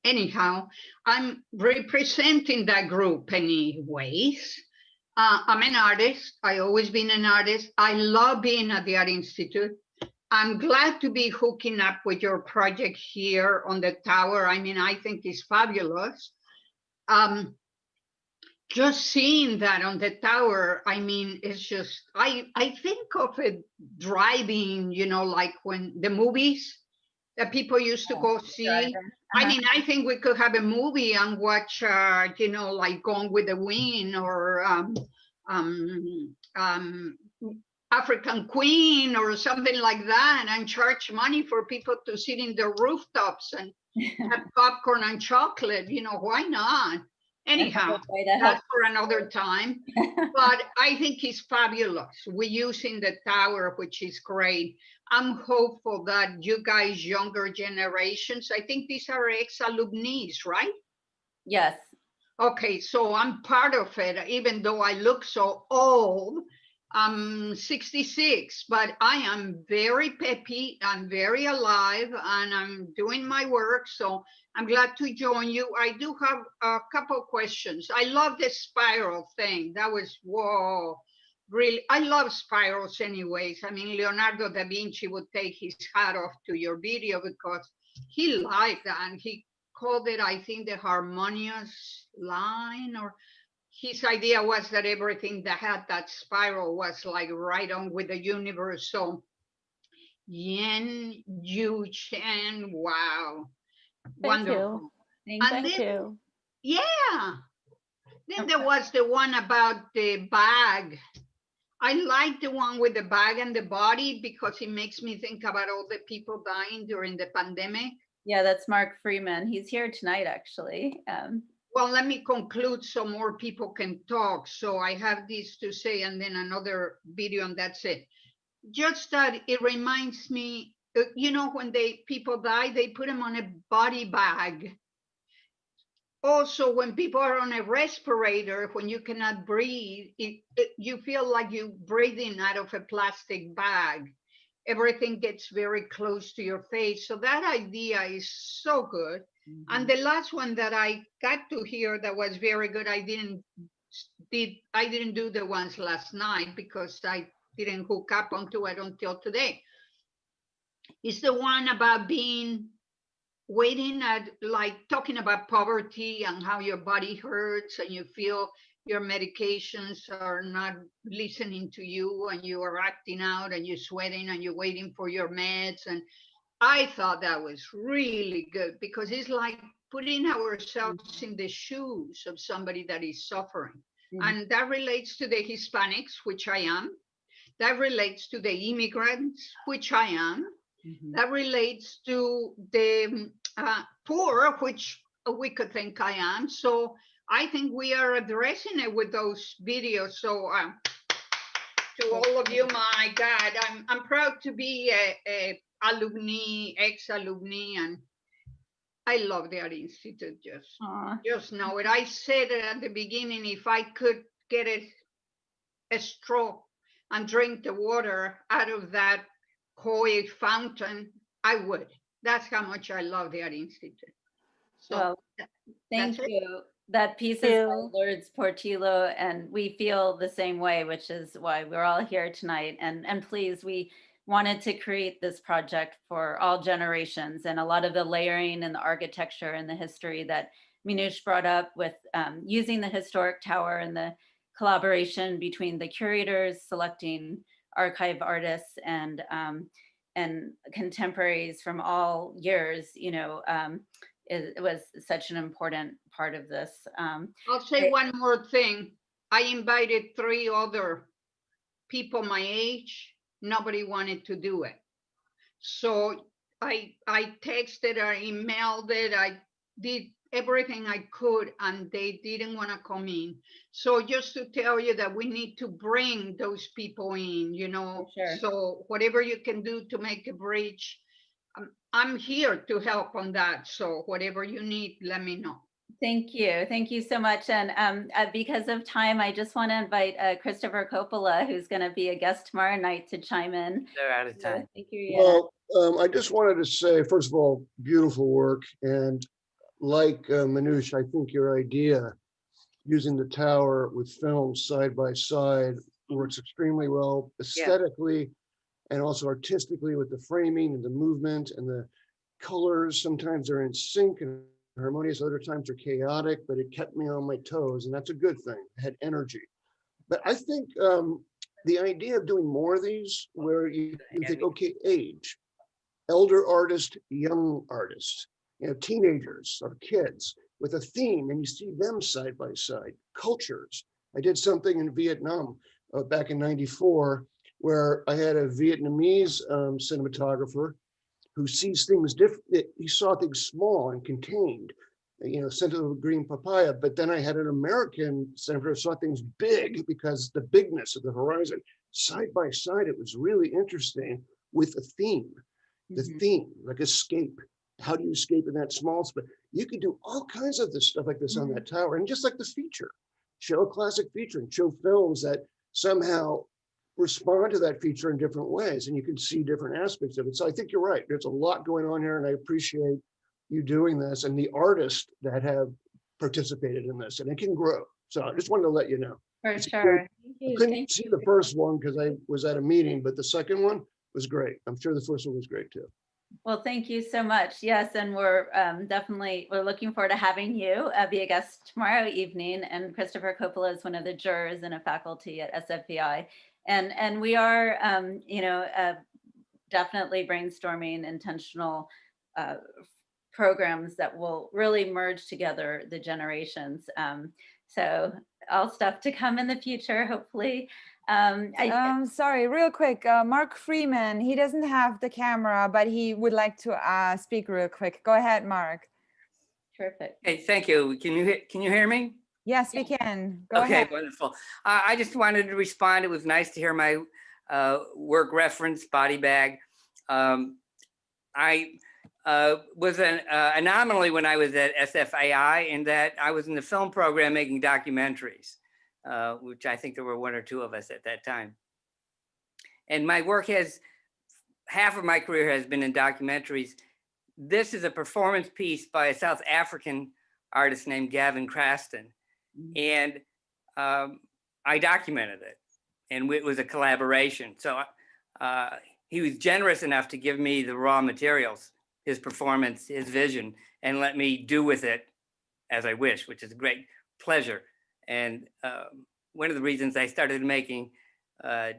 anyhow, I'm representing that group anyways. I'm an artist. I've always been an artist. I love being at the Art Institute. I'm glad to be hooking up with your project here on the tower. I mean, I think it's fabulous. Just seeing that on the tower, I mean, it's just, I think of it driving, like when the movies that people used to go see. I mean, I think we could have a movie and watch, like Gone with the Wind or African Queen or something like that, and charge money for people to sit in the rooftops and have popcorn and chocolate. Why not? Anyhow, that's for another time. But I think it's fabulous. We're using the tower, which is great. I'm hopeful that you guys, younger generations, I think these are ex-alumni, right? Yes. Okay, so I'm part of it, even though I look so old. I'm 66, but I am very peppy, I'm very alive, and I'm doing my work, so I'm glad to join you. I do have a couple questions. I love the spiral thing. That was, whoa, really. I love spirals anyways. I mean, Leonardo da Vinci would take his hat off to your video because he liked that, and he called it, I think, the harmonious line, or his idea was that everything that had that spiral was like right on with the universe. So Yin-Ju Chen, wow. Wonderful. Thank you. Yeah. Then there was the one about the bag. I like the one with the bag and the body because it makes me think about all the people dying during the pandemic. Yeah, that's Mark Freeman. He's here tonight, actually. Well, let me conclude so more people can talk. So I have this to say and then another video, and that's it. Just that it reminds me you know, when people die, they put them on a body bag. Also, when people are on a respirator, when you cannot breathe, you feel like you're breathing out of a plastic bag. Everything gets very close to your face. So that idea is so good. Mm-hmm. And the last one that I got to hear that was very good, I didn't do the ones last night because I didn't hook up onto it until today. It's the one about waiting at, like, talking about poverty and how your body hurts and you feel your medications are not listening to you and you are acting out and you're sweating and you're waiting for your meds. And I thought that was really good because it's like putting ourselves in the shoes of somebody that is suffering. Mm-hmm. And that relates to the Hispanics, which I am. That relates to the immigrants, which I am. Mm-hmm. That relates to the poor, which we could think I am. So I think we are addressing it with those videos. So to all of you, my God, I'm proud to be a alumni, ex-alumni, and I love the Art Institute. Just know it. I said it at the beginning, if I could get a straw and drink the water out of that koi fountain, I would. That's how much I love the Art Institute. So well, thank you. That piece is by Lourdes Portillo, and we feel the same way, which is why we're all here tonight. And please, we wanted to create this project for all generations, and a lot of the layering and the architecture and the history that Minouche brought up with using the historic tower and the collaboration between the curators selecting archive artists and contemporaries from all years, you know, it was such an important part of this. I'll say one more thing. I invited 3 other people my age. Nobody wanted to do it. So I texted or emailed it. I did everything I could, and they didn't want to come in. So just to tell you that we need to bring those people in, you know. Sure. So whatever you can do to make a bridge, I'm here to help on that. So whatever you need, let me know. Thank you. Thank you so much. And because of time, I just want to invite Christopher Coppola, who's going to be a guest tomorrow night, to chime in. They're out of time. Thank you. Yeah. Well, I just wanted to say, first of all, beautiful work. And like Minouche, I think your idea using the tower with films side by side works extremely well aesthetically and also artistically with the framing and the movement and the colors. Sometimes they're in sync and harmonious, other times they're chaotic, but it kept me on my toes, and that's a good thing. It had energy. But I think the idea of doing more of these where you think, okay, age, elder artist, young artist, you know, teenagers or kids with a theme, and you see them side by side, cultures. I did something in Vietnam back in '94 where I had a Vietnamese cinematographer who sees things different. He saw things small and contained, you know, scent of a green papaya. But then I had an American cinematographer who saw things big because the bigness of the horizon. Side by side, it was really interesting with a theme. The theme, like escape. How do you escape in that small space? You could do all kinds of this stuff like this on that tower. And just like the feature, show a classic feature and show films that somehow respond to that feature in different ways. And you can see different aspects of it. So I think you're right. There's a lot going on here, and I appreciate you doing this and the artists that have participated in this, and it can grow. So I just wanted to let you know. For sure. I couldn't see the first one because I was at a meeting, but the second one was great. I'm sure the first one was great too. Well, thank you so much. Yes, and we're we're looking forward to having you be a guest tomorrow evening. And Christopher Coppola is one of the jurors and a faculty at SFAI. And we are, definitely brainstorming intentional programs that will really merge together the generations. So all stuff to come in the future, hopefully. Sorry, real quick, Mark Freeman, he doesn't have the camera, but he would like to speak real quick. Go ahead, Mark. Terrific. Hey, thank you. Can you hear me? Yes, we can. Go ahead. Okay, wonderful. I just wanted to respond. It was nice to hear my work reference, body bag. I was an anomaly when I was at SFAI in that I was in the film program making documentaries, which I think there were one or two of us at that time. And my work half of my career has been in documentaries. This is a performance piece by a South African artist named Gavin Craston. And I documented it, and it was a collaboration. So he was generous enough to give me the raw materials, his performance, his vision, and let me do with it as I wish, which is a great pleasure. And one of the reasons I started making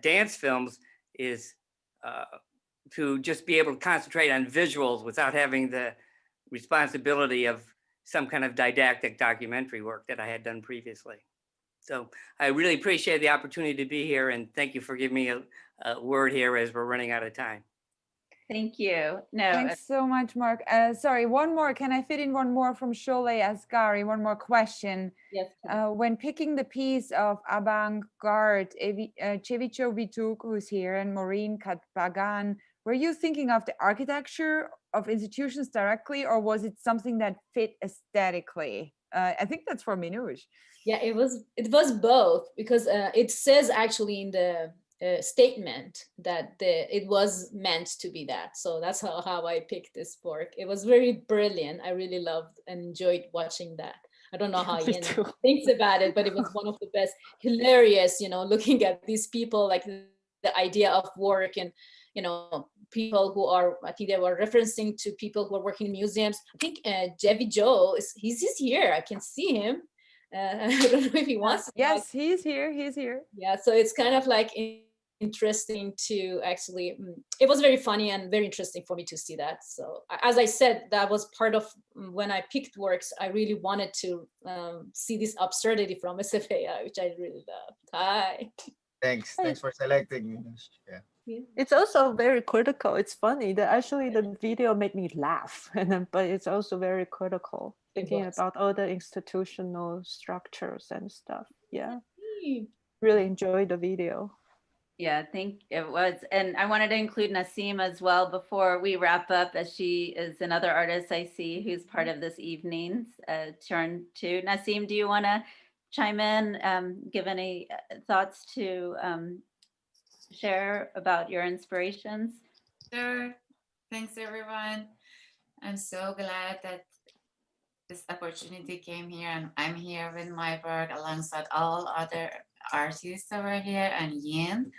dance films is to just be able to concentrate on visuals without having the responsibility of some kind of didactic documentary work that I had done previously. So I really appreciate the opportunity to be here, and thank you for giving me a word here as we're running out of time. Thank you. No, thanks so much, Mark. Sorry, one more. Can I fit in one more from Sholeh Asghari? One more question. Yes. When picking the piece of avant-garde, Cevicho Vituk, who's here, and Maureen Katbagan, were you thinking of the architecture of institutions directly, or was it something that fit aesthetically? I think that's for Minouche. Yeah, it was both, because it says actually in the statement that it was meant to be that. So that's how I picked this work. It was very brilliant. I really loved and enjoyed watching that. I don't know how Yin thinks about it, but it was one of the best. Hilarious, looking at these people, like the idea of work, and people who are, I think they were referencing to people who are working in museums. I think Jevi Joe he's here. I can see him. I don't know if he wants to. Yes, he's here. Yeah, so it's kind of like interesting to actually, it was very funny and very interesting for me to see that. So as I said, that was part of when I picked works. I really wanted to see this absurdity from SFAI, which I really loved. Hi. Thanks for selecting. Yeah. It's also very critical. It's funny that actually the video made me laugh, but it's also very critical, thinking about all the institutional structures and stuff. Yeah, really enjoyed the video. Yeah, I think it was. And I wanted to include Nasim as well before we wrap up, as she is another artist I see who's part of this evening's turn too. Nasim, do you want to chime in, give any thoughts to share about your inspirations? Sure. Thanks, everyone. I'm so glad that this opportunity came here, and I'm here with my work alongside all other artists over here and Yin.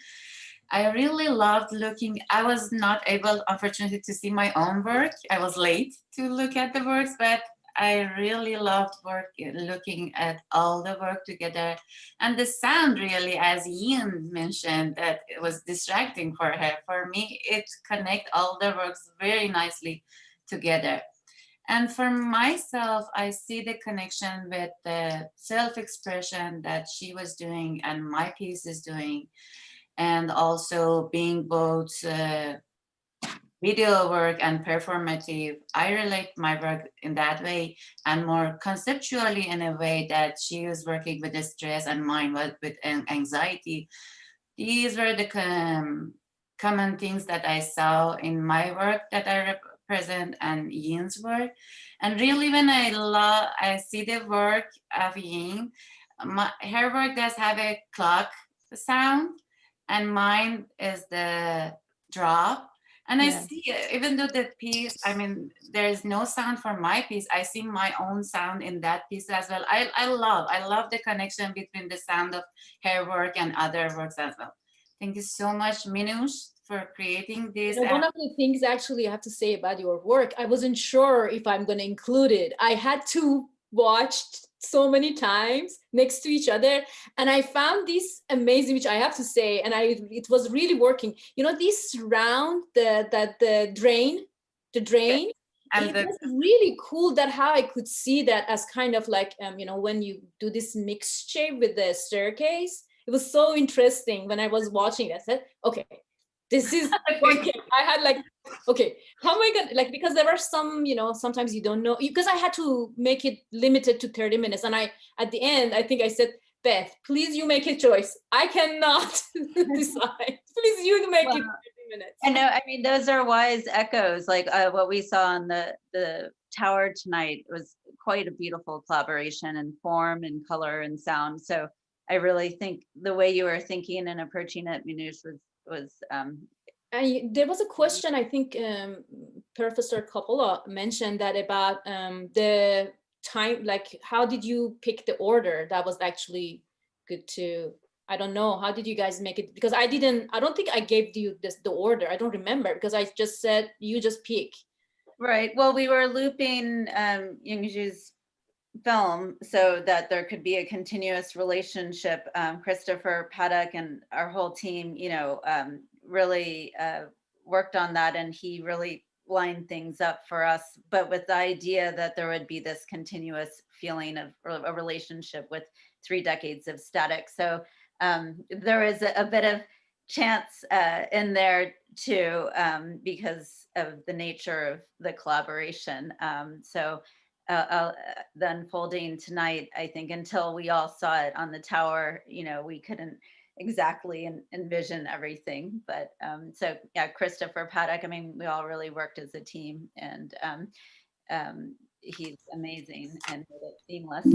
I really loved looking. I was not able, unfortunately, to see my own work. I was late to look at the works, but I really loved looking at all the work together. And the sound really, as Yin mentioned, that it was distracting for her. For me, it connects all the works very nicely together. And for myself, I see the connection with the self-expression that she was doing and my piece is doing. And also being both video work and performative, I relate my work in that way, and more conceptually in a way that she was working with the stress and mine was with anxiety. These were the common things that I saw in my work that I represent and Yin's work. And really when I see the work of Yin, her work does have a clock sound and mine is the drop. And I see, even though the piece, I mean, there is no sound for my piece, I see my own sound in that piece as well. I love the connection between the sound of her work and other works as well. Thank you so much, Minouche, for creating this. One of the things actually I have to say about your work, I wasn't sure if I'm going to include it. I had to watch so many times next to each other, and I found this amazing, which I have to say, and it was really working. You know, this round, the drain, and it was really cool that how I could see that as kind of like, you know, when you do this mixed shape with the staircase, it was so interesting when I was watching it. I said, okay, this is working. I had like, okay, how am I gonna, like, because there are some, you know, sometimes you don't know, because I had to make it limited to 30 minutes. And at the end, I think I said, Beth, please you make a choice. I cannot decide. Please you make it 30 minutes. I know, I mean, those are wise echoes, like what we saw on the tower tonight was quite a beautiful collaboration in form and color and sound. So I really think the way you were thinking and approaching it, Manoush, was there was a question, I think Professor Coppola mentioned that about the time, like how did you pick the order? That was actually good too. I don't know, how did you guys make it? Because I don't think I gave you the order. I don't remember, because I just said, you just pick. Right, well, we were looping Yin-Ju's film so that there could be a continuous relationship. Christopher Paddock and our whole team, you know, really worked on that, and he really lined things up for us, but with the idea that there would be this continuous feeling of a relationship with 3 decades of static. So there is a bit of chance in there too, because of the nature of the collaboration. So the unfolding tonight, I think until we all saw it on the tower, you know, we couldn't exactly envision everything. But so yeah, Christopher Paddock, I mean, we all really worked as a team, and he's amazing and made it seamless.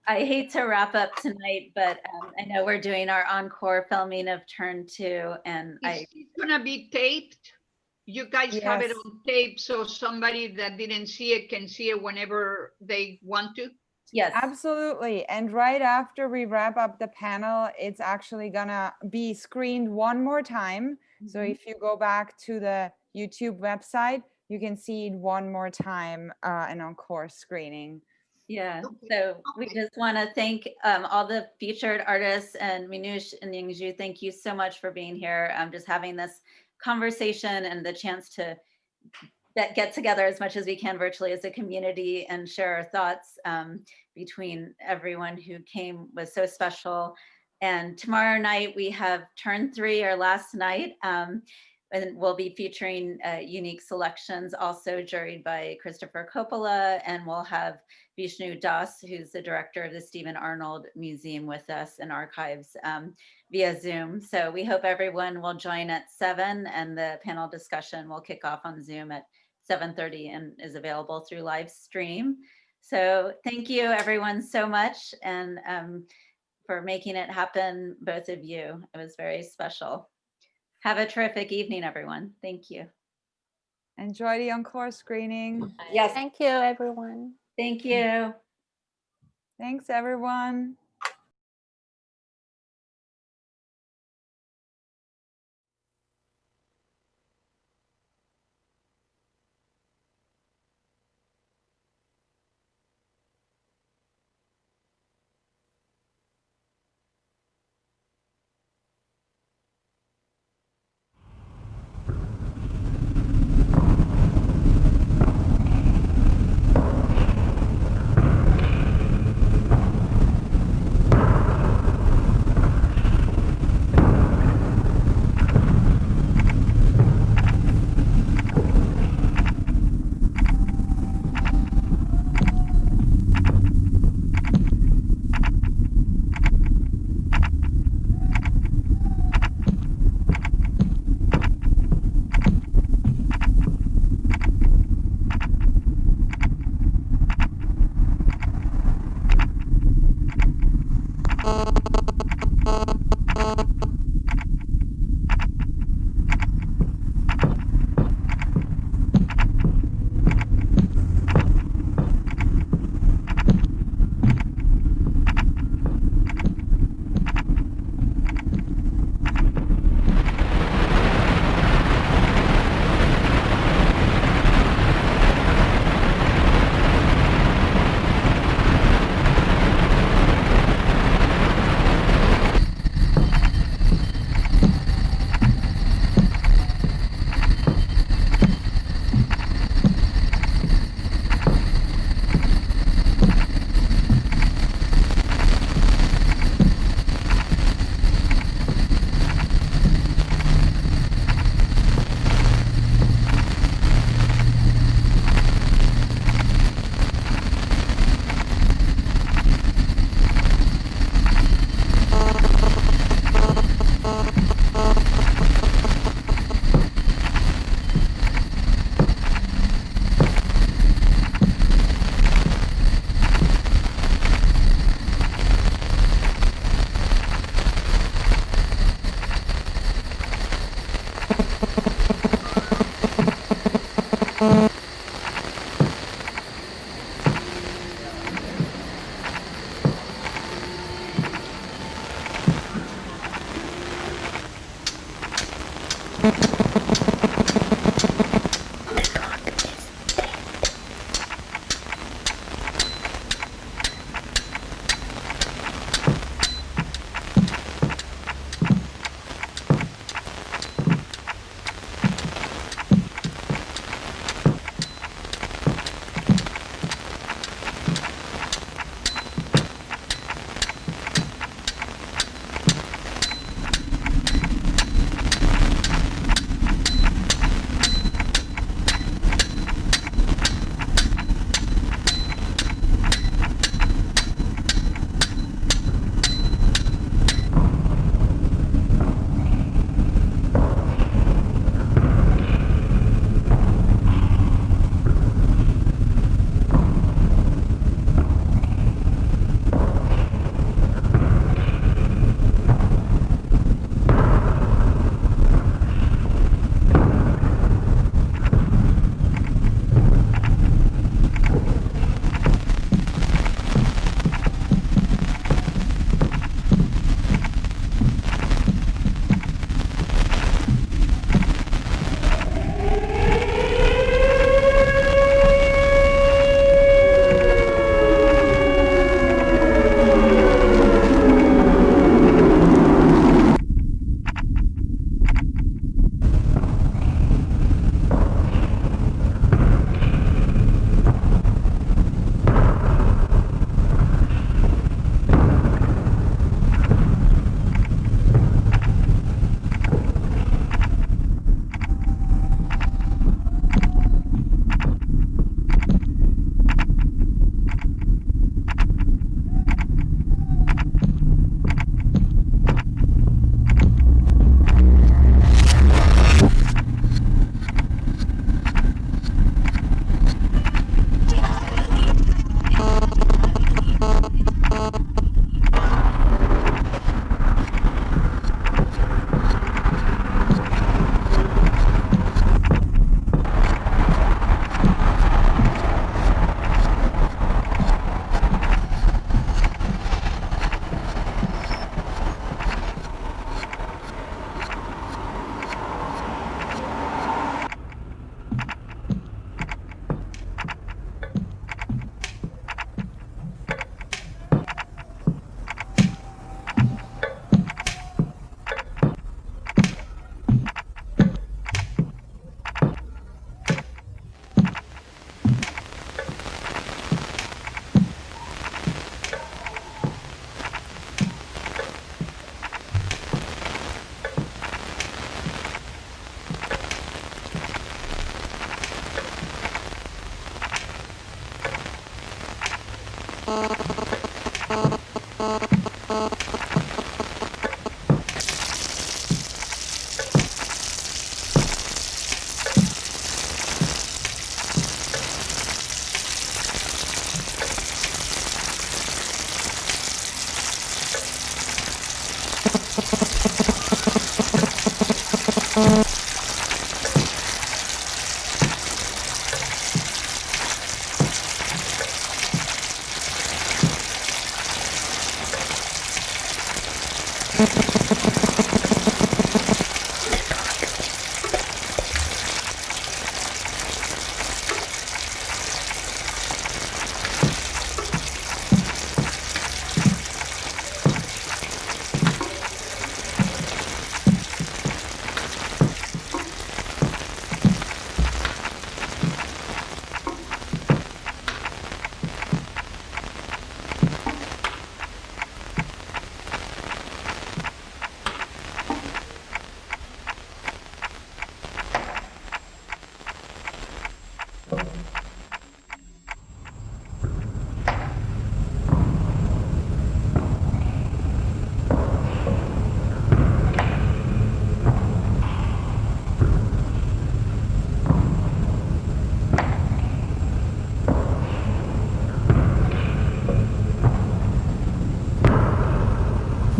I hate to wrap up tonight, but I know we're doing our encore filming of turn 2, and it's gonna be taped. You guys have it on tape, so somebody that didn't see it can see it whenever they want to. Yes, absolutely. And right after we wrap up the panel, it's actually gonna be screened one more time. So if you go back to the YouTube website, you can see it one more time, an encore screening. Yeah, so we just want to thank all the featured artists, and Manoush and Yin-Ju, thank you so much for being here. Just having this conversation and the chance to get together as much as we can virtually as a community and share our thoughts between everyone who came was so special. And tomorrow night we have turn 3, our last night. And we'll be featuring unique selections, also juried by Christopher Coppola, and we'll have Vishnu Das, who's the director of the Steven Arnold Museum, with us in archives via Zoom. So we hope everyone will join at 7, and the panel discussion will kick off on Zoom at 7:30 and is available through live stream. So thank you everyone so much, and for making it happen, both of you. It was very special. Have a terrific evening, everyone. Thank you. Enjoy the encore screening. Yes. Thank you, everyone. Thank you. Thanks, everyone.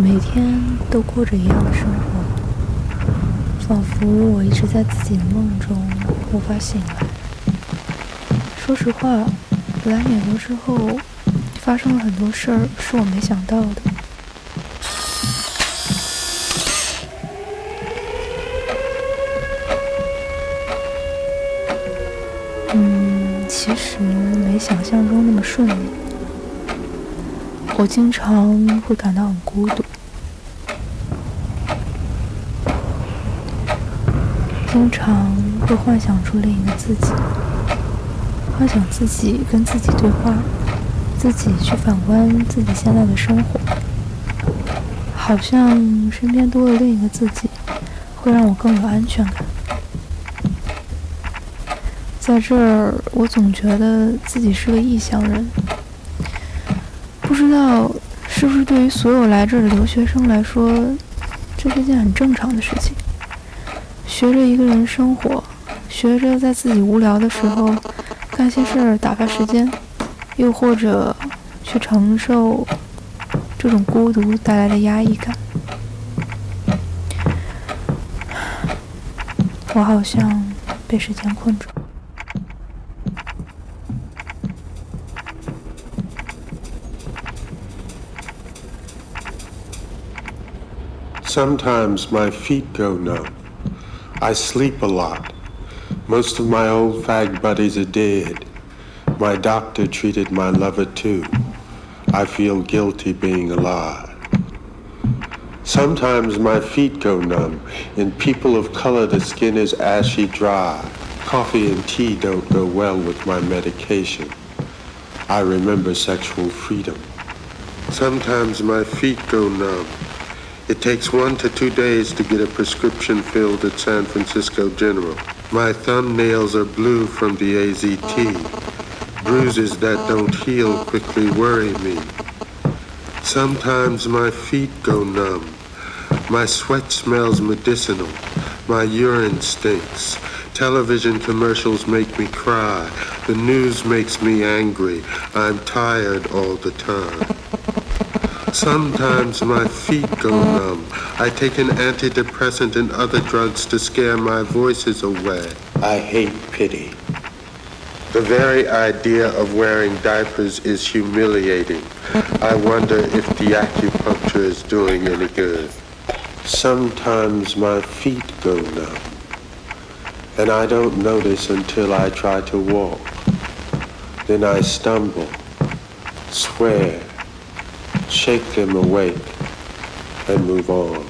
每天都过着一样的生活，仿佛我一直在自己的梦中无法醒来。说实话，来美国之后，发生了很多事儿是我没想到的。其实没想象中那么顺利。我经常会感到很孤独，经常会幻想出另一个自己，幻想自己跟自己对话，自己去反观自己现在的生活，好像身边多了另一个自己，会让我更有安全感。在这儿，我总觉得自己是个异乡人，不知道是不是对于所有来这儿的留学生来说，这是件很正常的事情。学着一个人生活，学着在自己无聊的时候干些事儿打发时间，又或者去承受这种孤独带来的压抑感。我好像被时间困住。Sometimes my feet go numb. I sleep a lot. Most of my old fag buddies are dead. My doctor treated my lover too. I feel guilty being alive. Sometimes my feet go numb. In people of color, the skin is ashy dry. Coffee and tea don't go well with my medication. I remember sexual freedom. Sometimes my feet go numb. It takes 1 to 2 days to get a prescription filled at San Francisco General. My thumbnails are blue from the AZT. Bruises that don't heal quickly worry me. Sometimes my feet go numb. My sweat smells medicinal. My urine stinks. Television commercials make me cry. The news makes me angry. I'm tired all the time. Sometimes my feet go numb. I take an antidepressant and other drugs to scare my voices away. I hate pity. The very idea of wearing diapers is humiliating. I wonder if the acupuncture is doing any good. Sometimes my feet go numb, and I don't notice until I try to walk. Then I stumble, swear, shake them awake, and move on.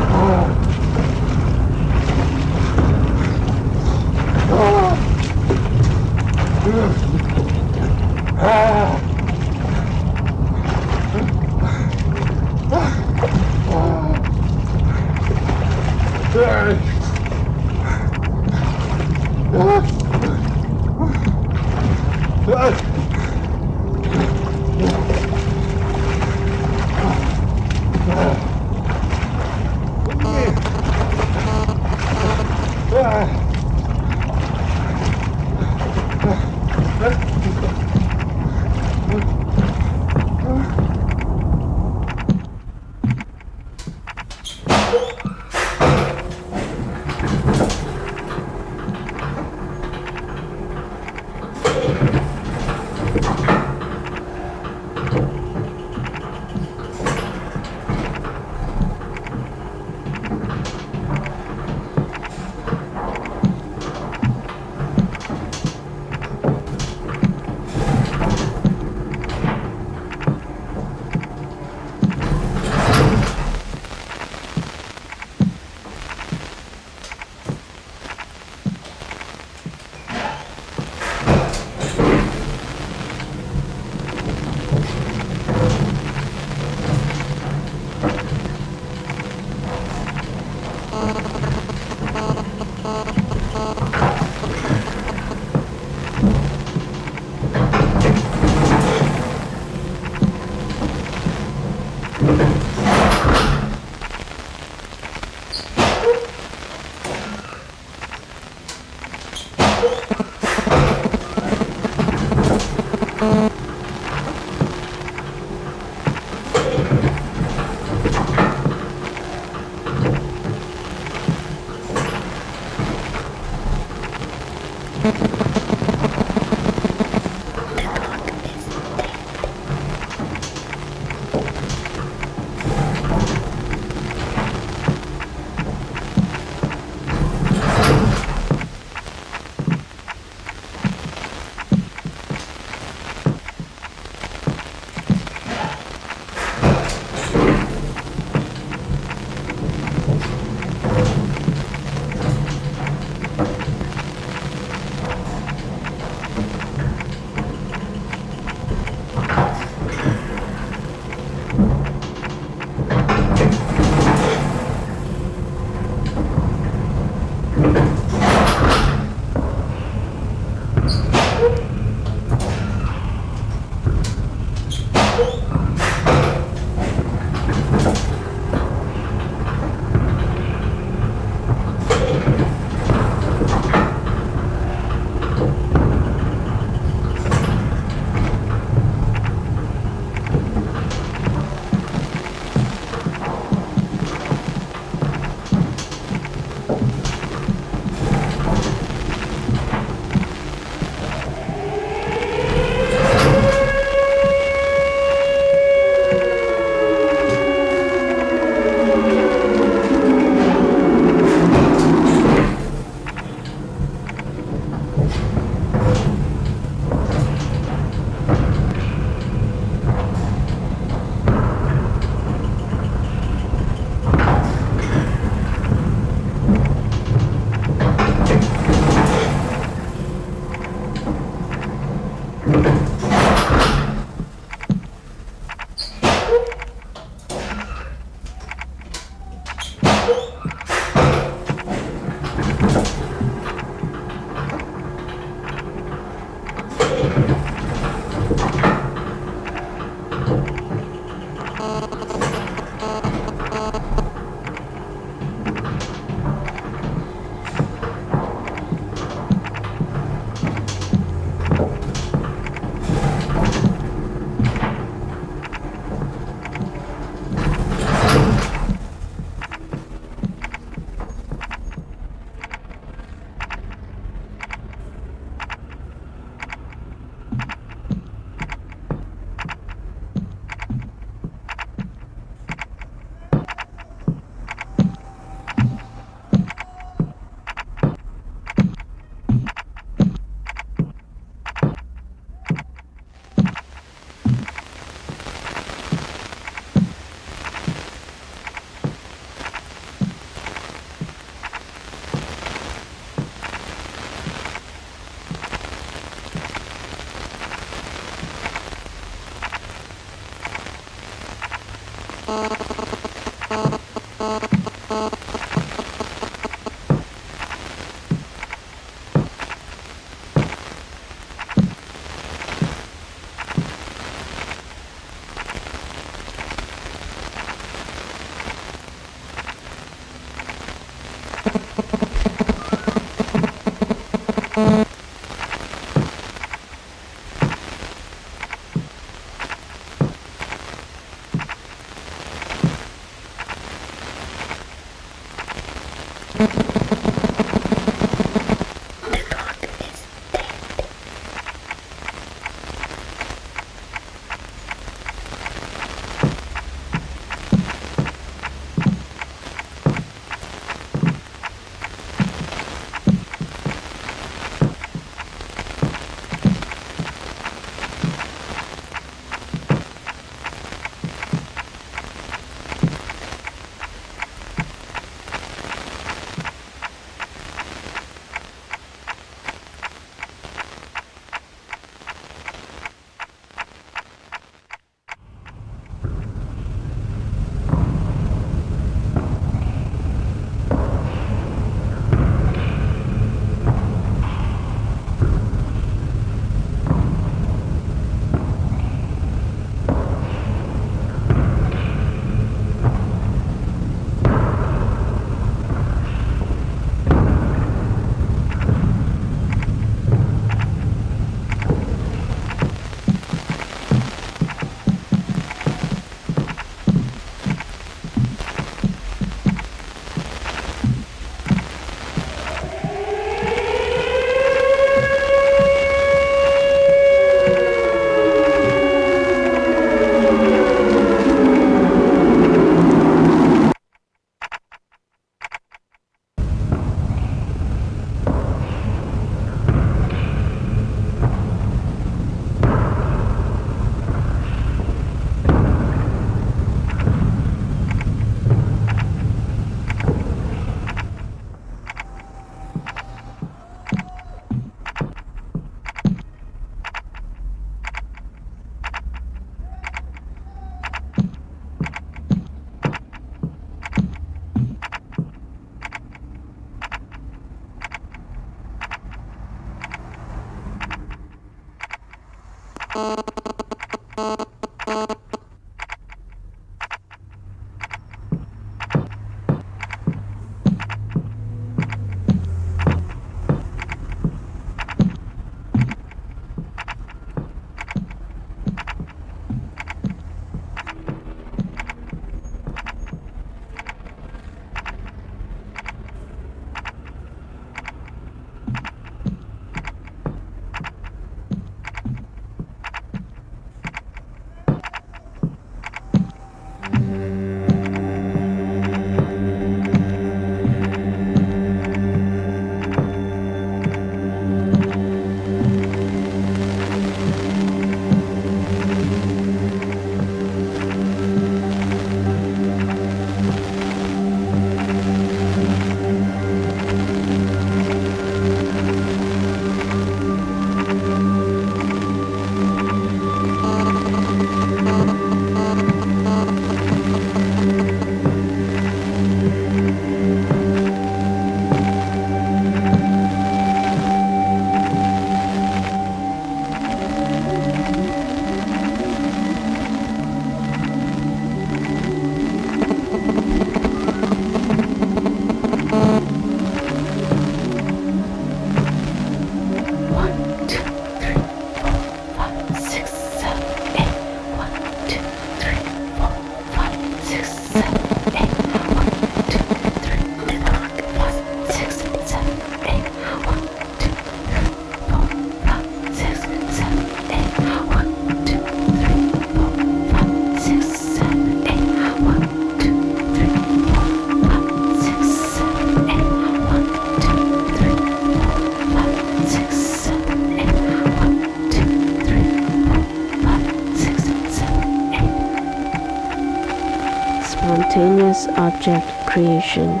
Spontaneous object creation,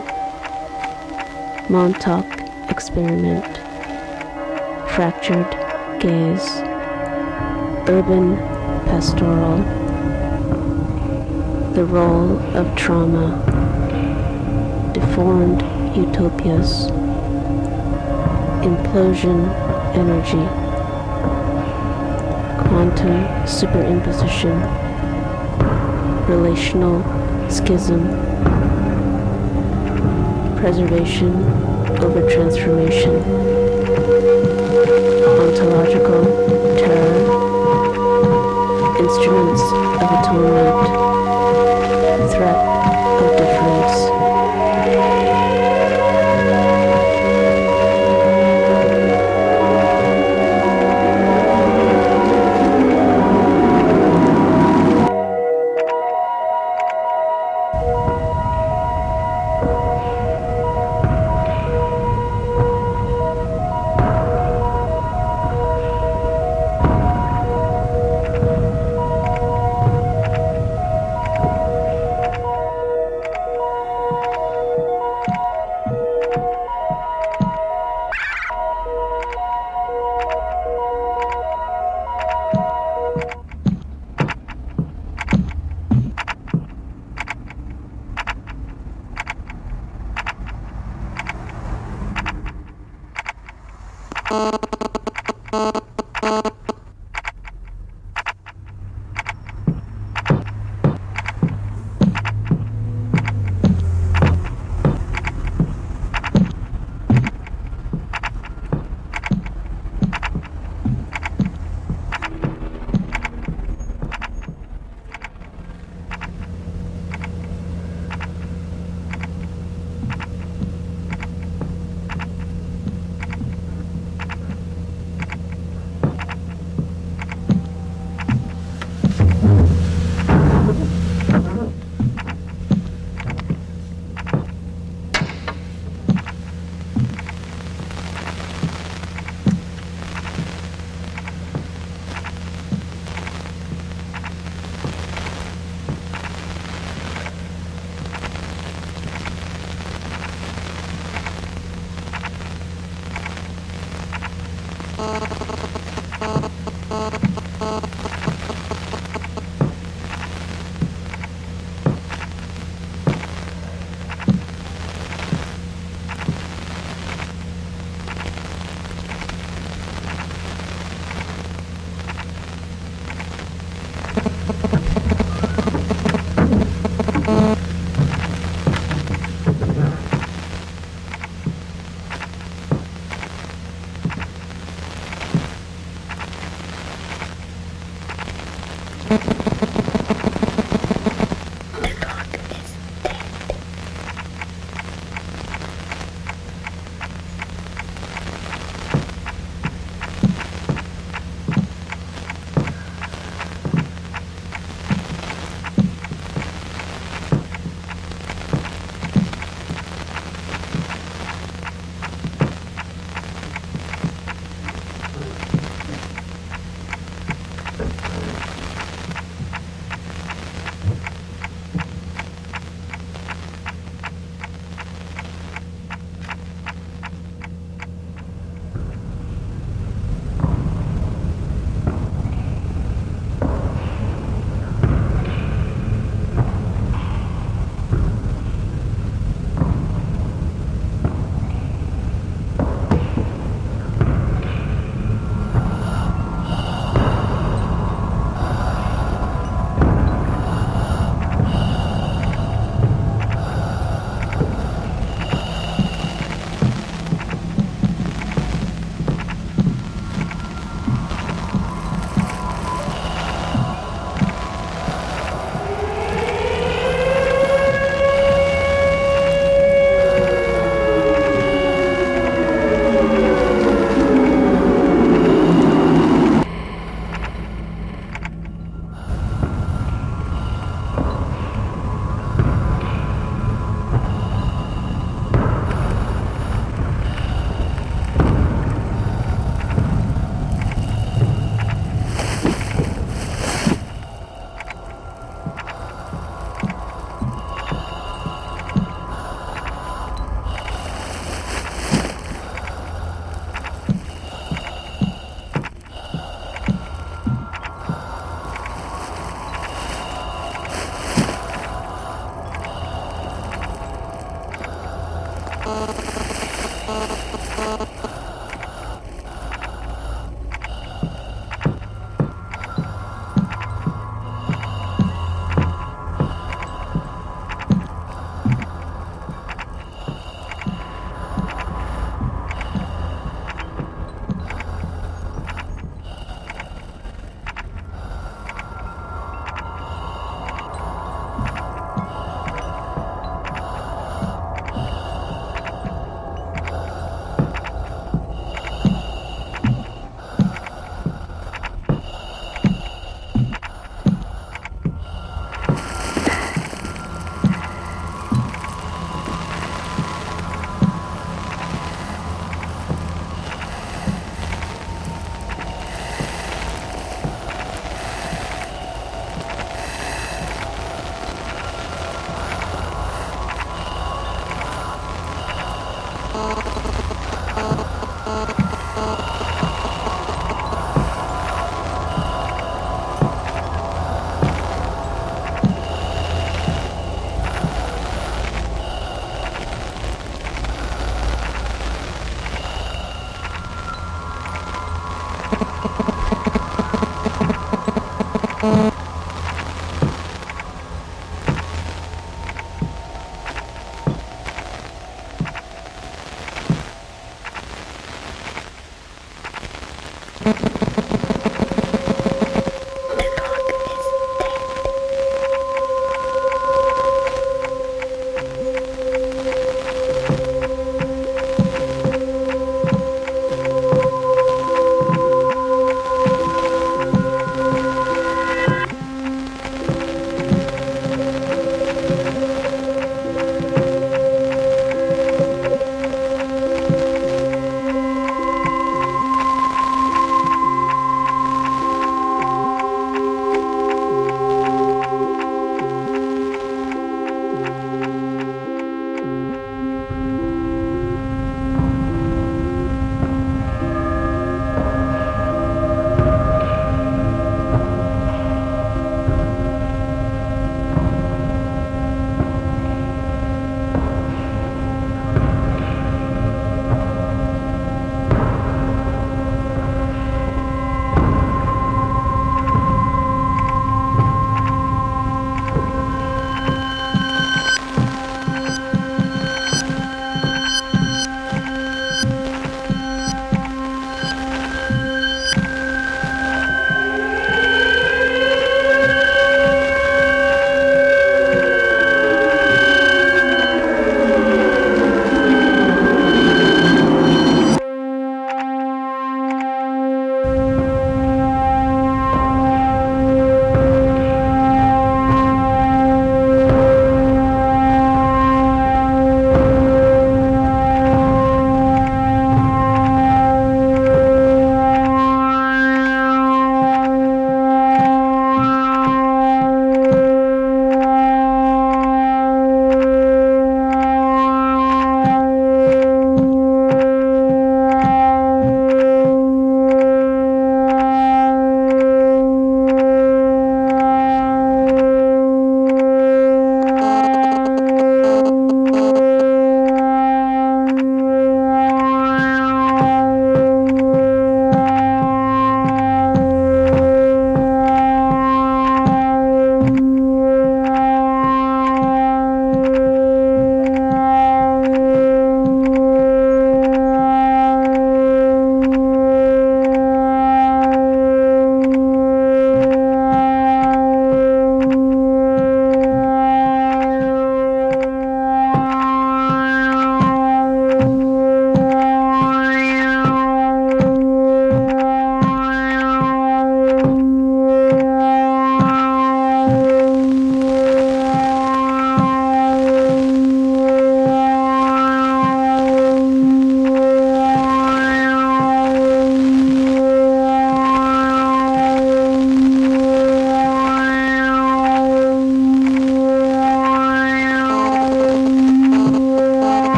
Montauk experiment, fractured gaze, urban pastoral, the role of trauma, deformed utopias, implosion energy, quantum superimposition, relational schism, preservation over transformation, ontological terror, instruments of atonement, threat of difference.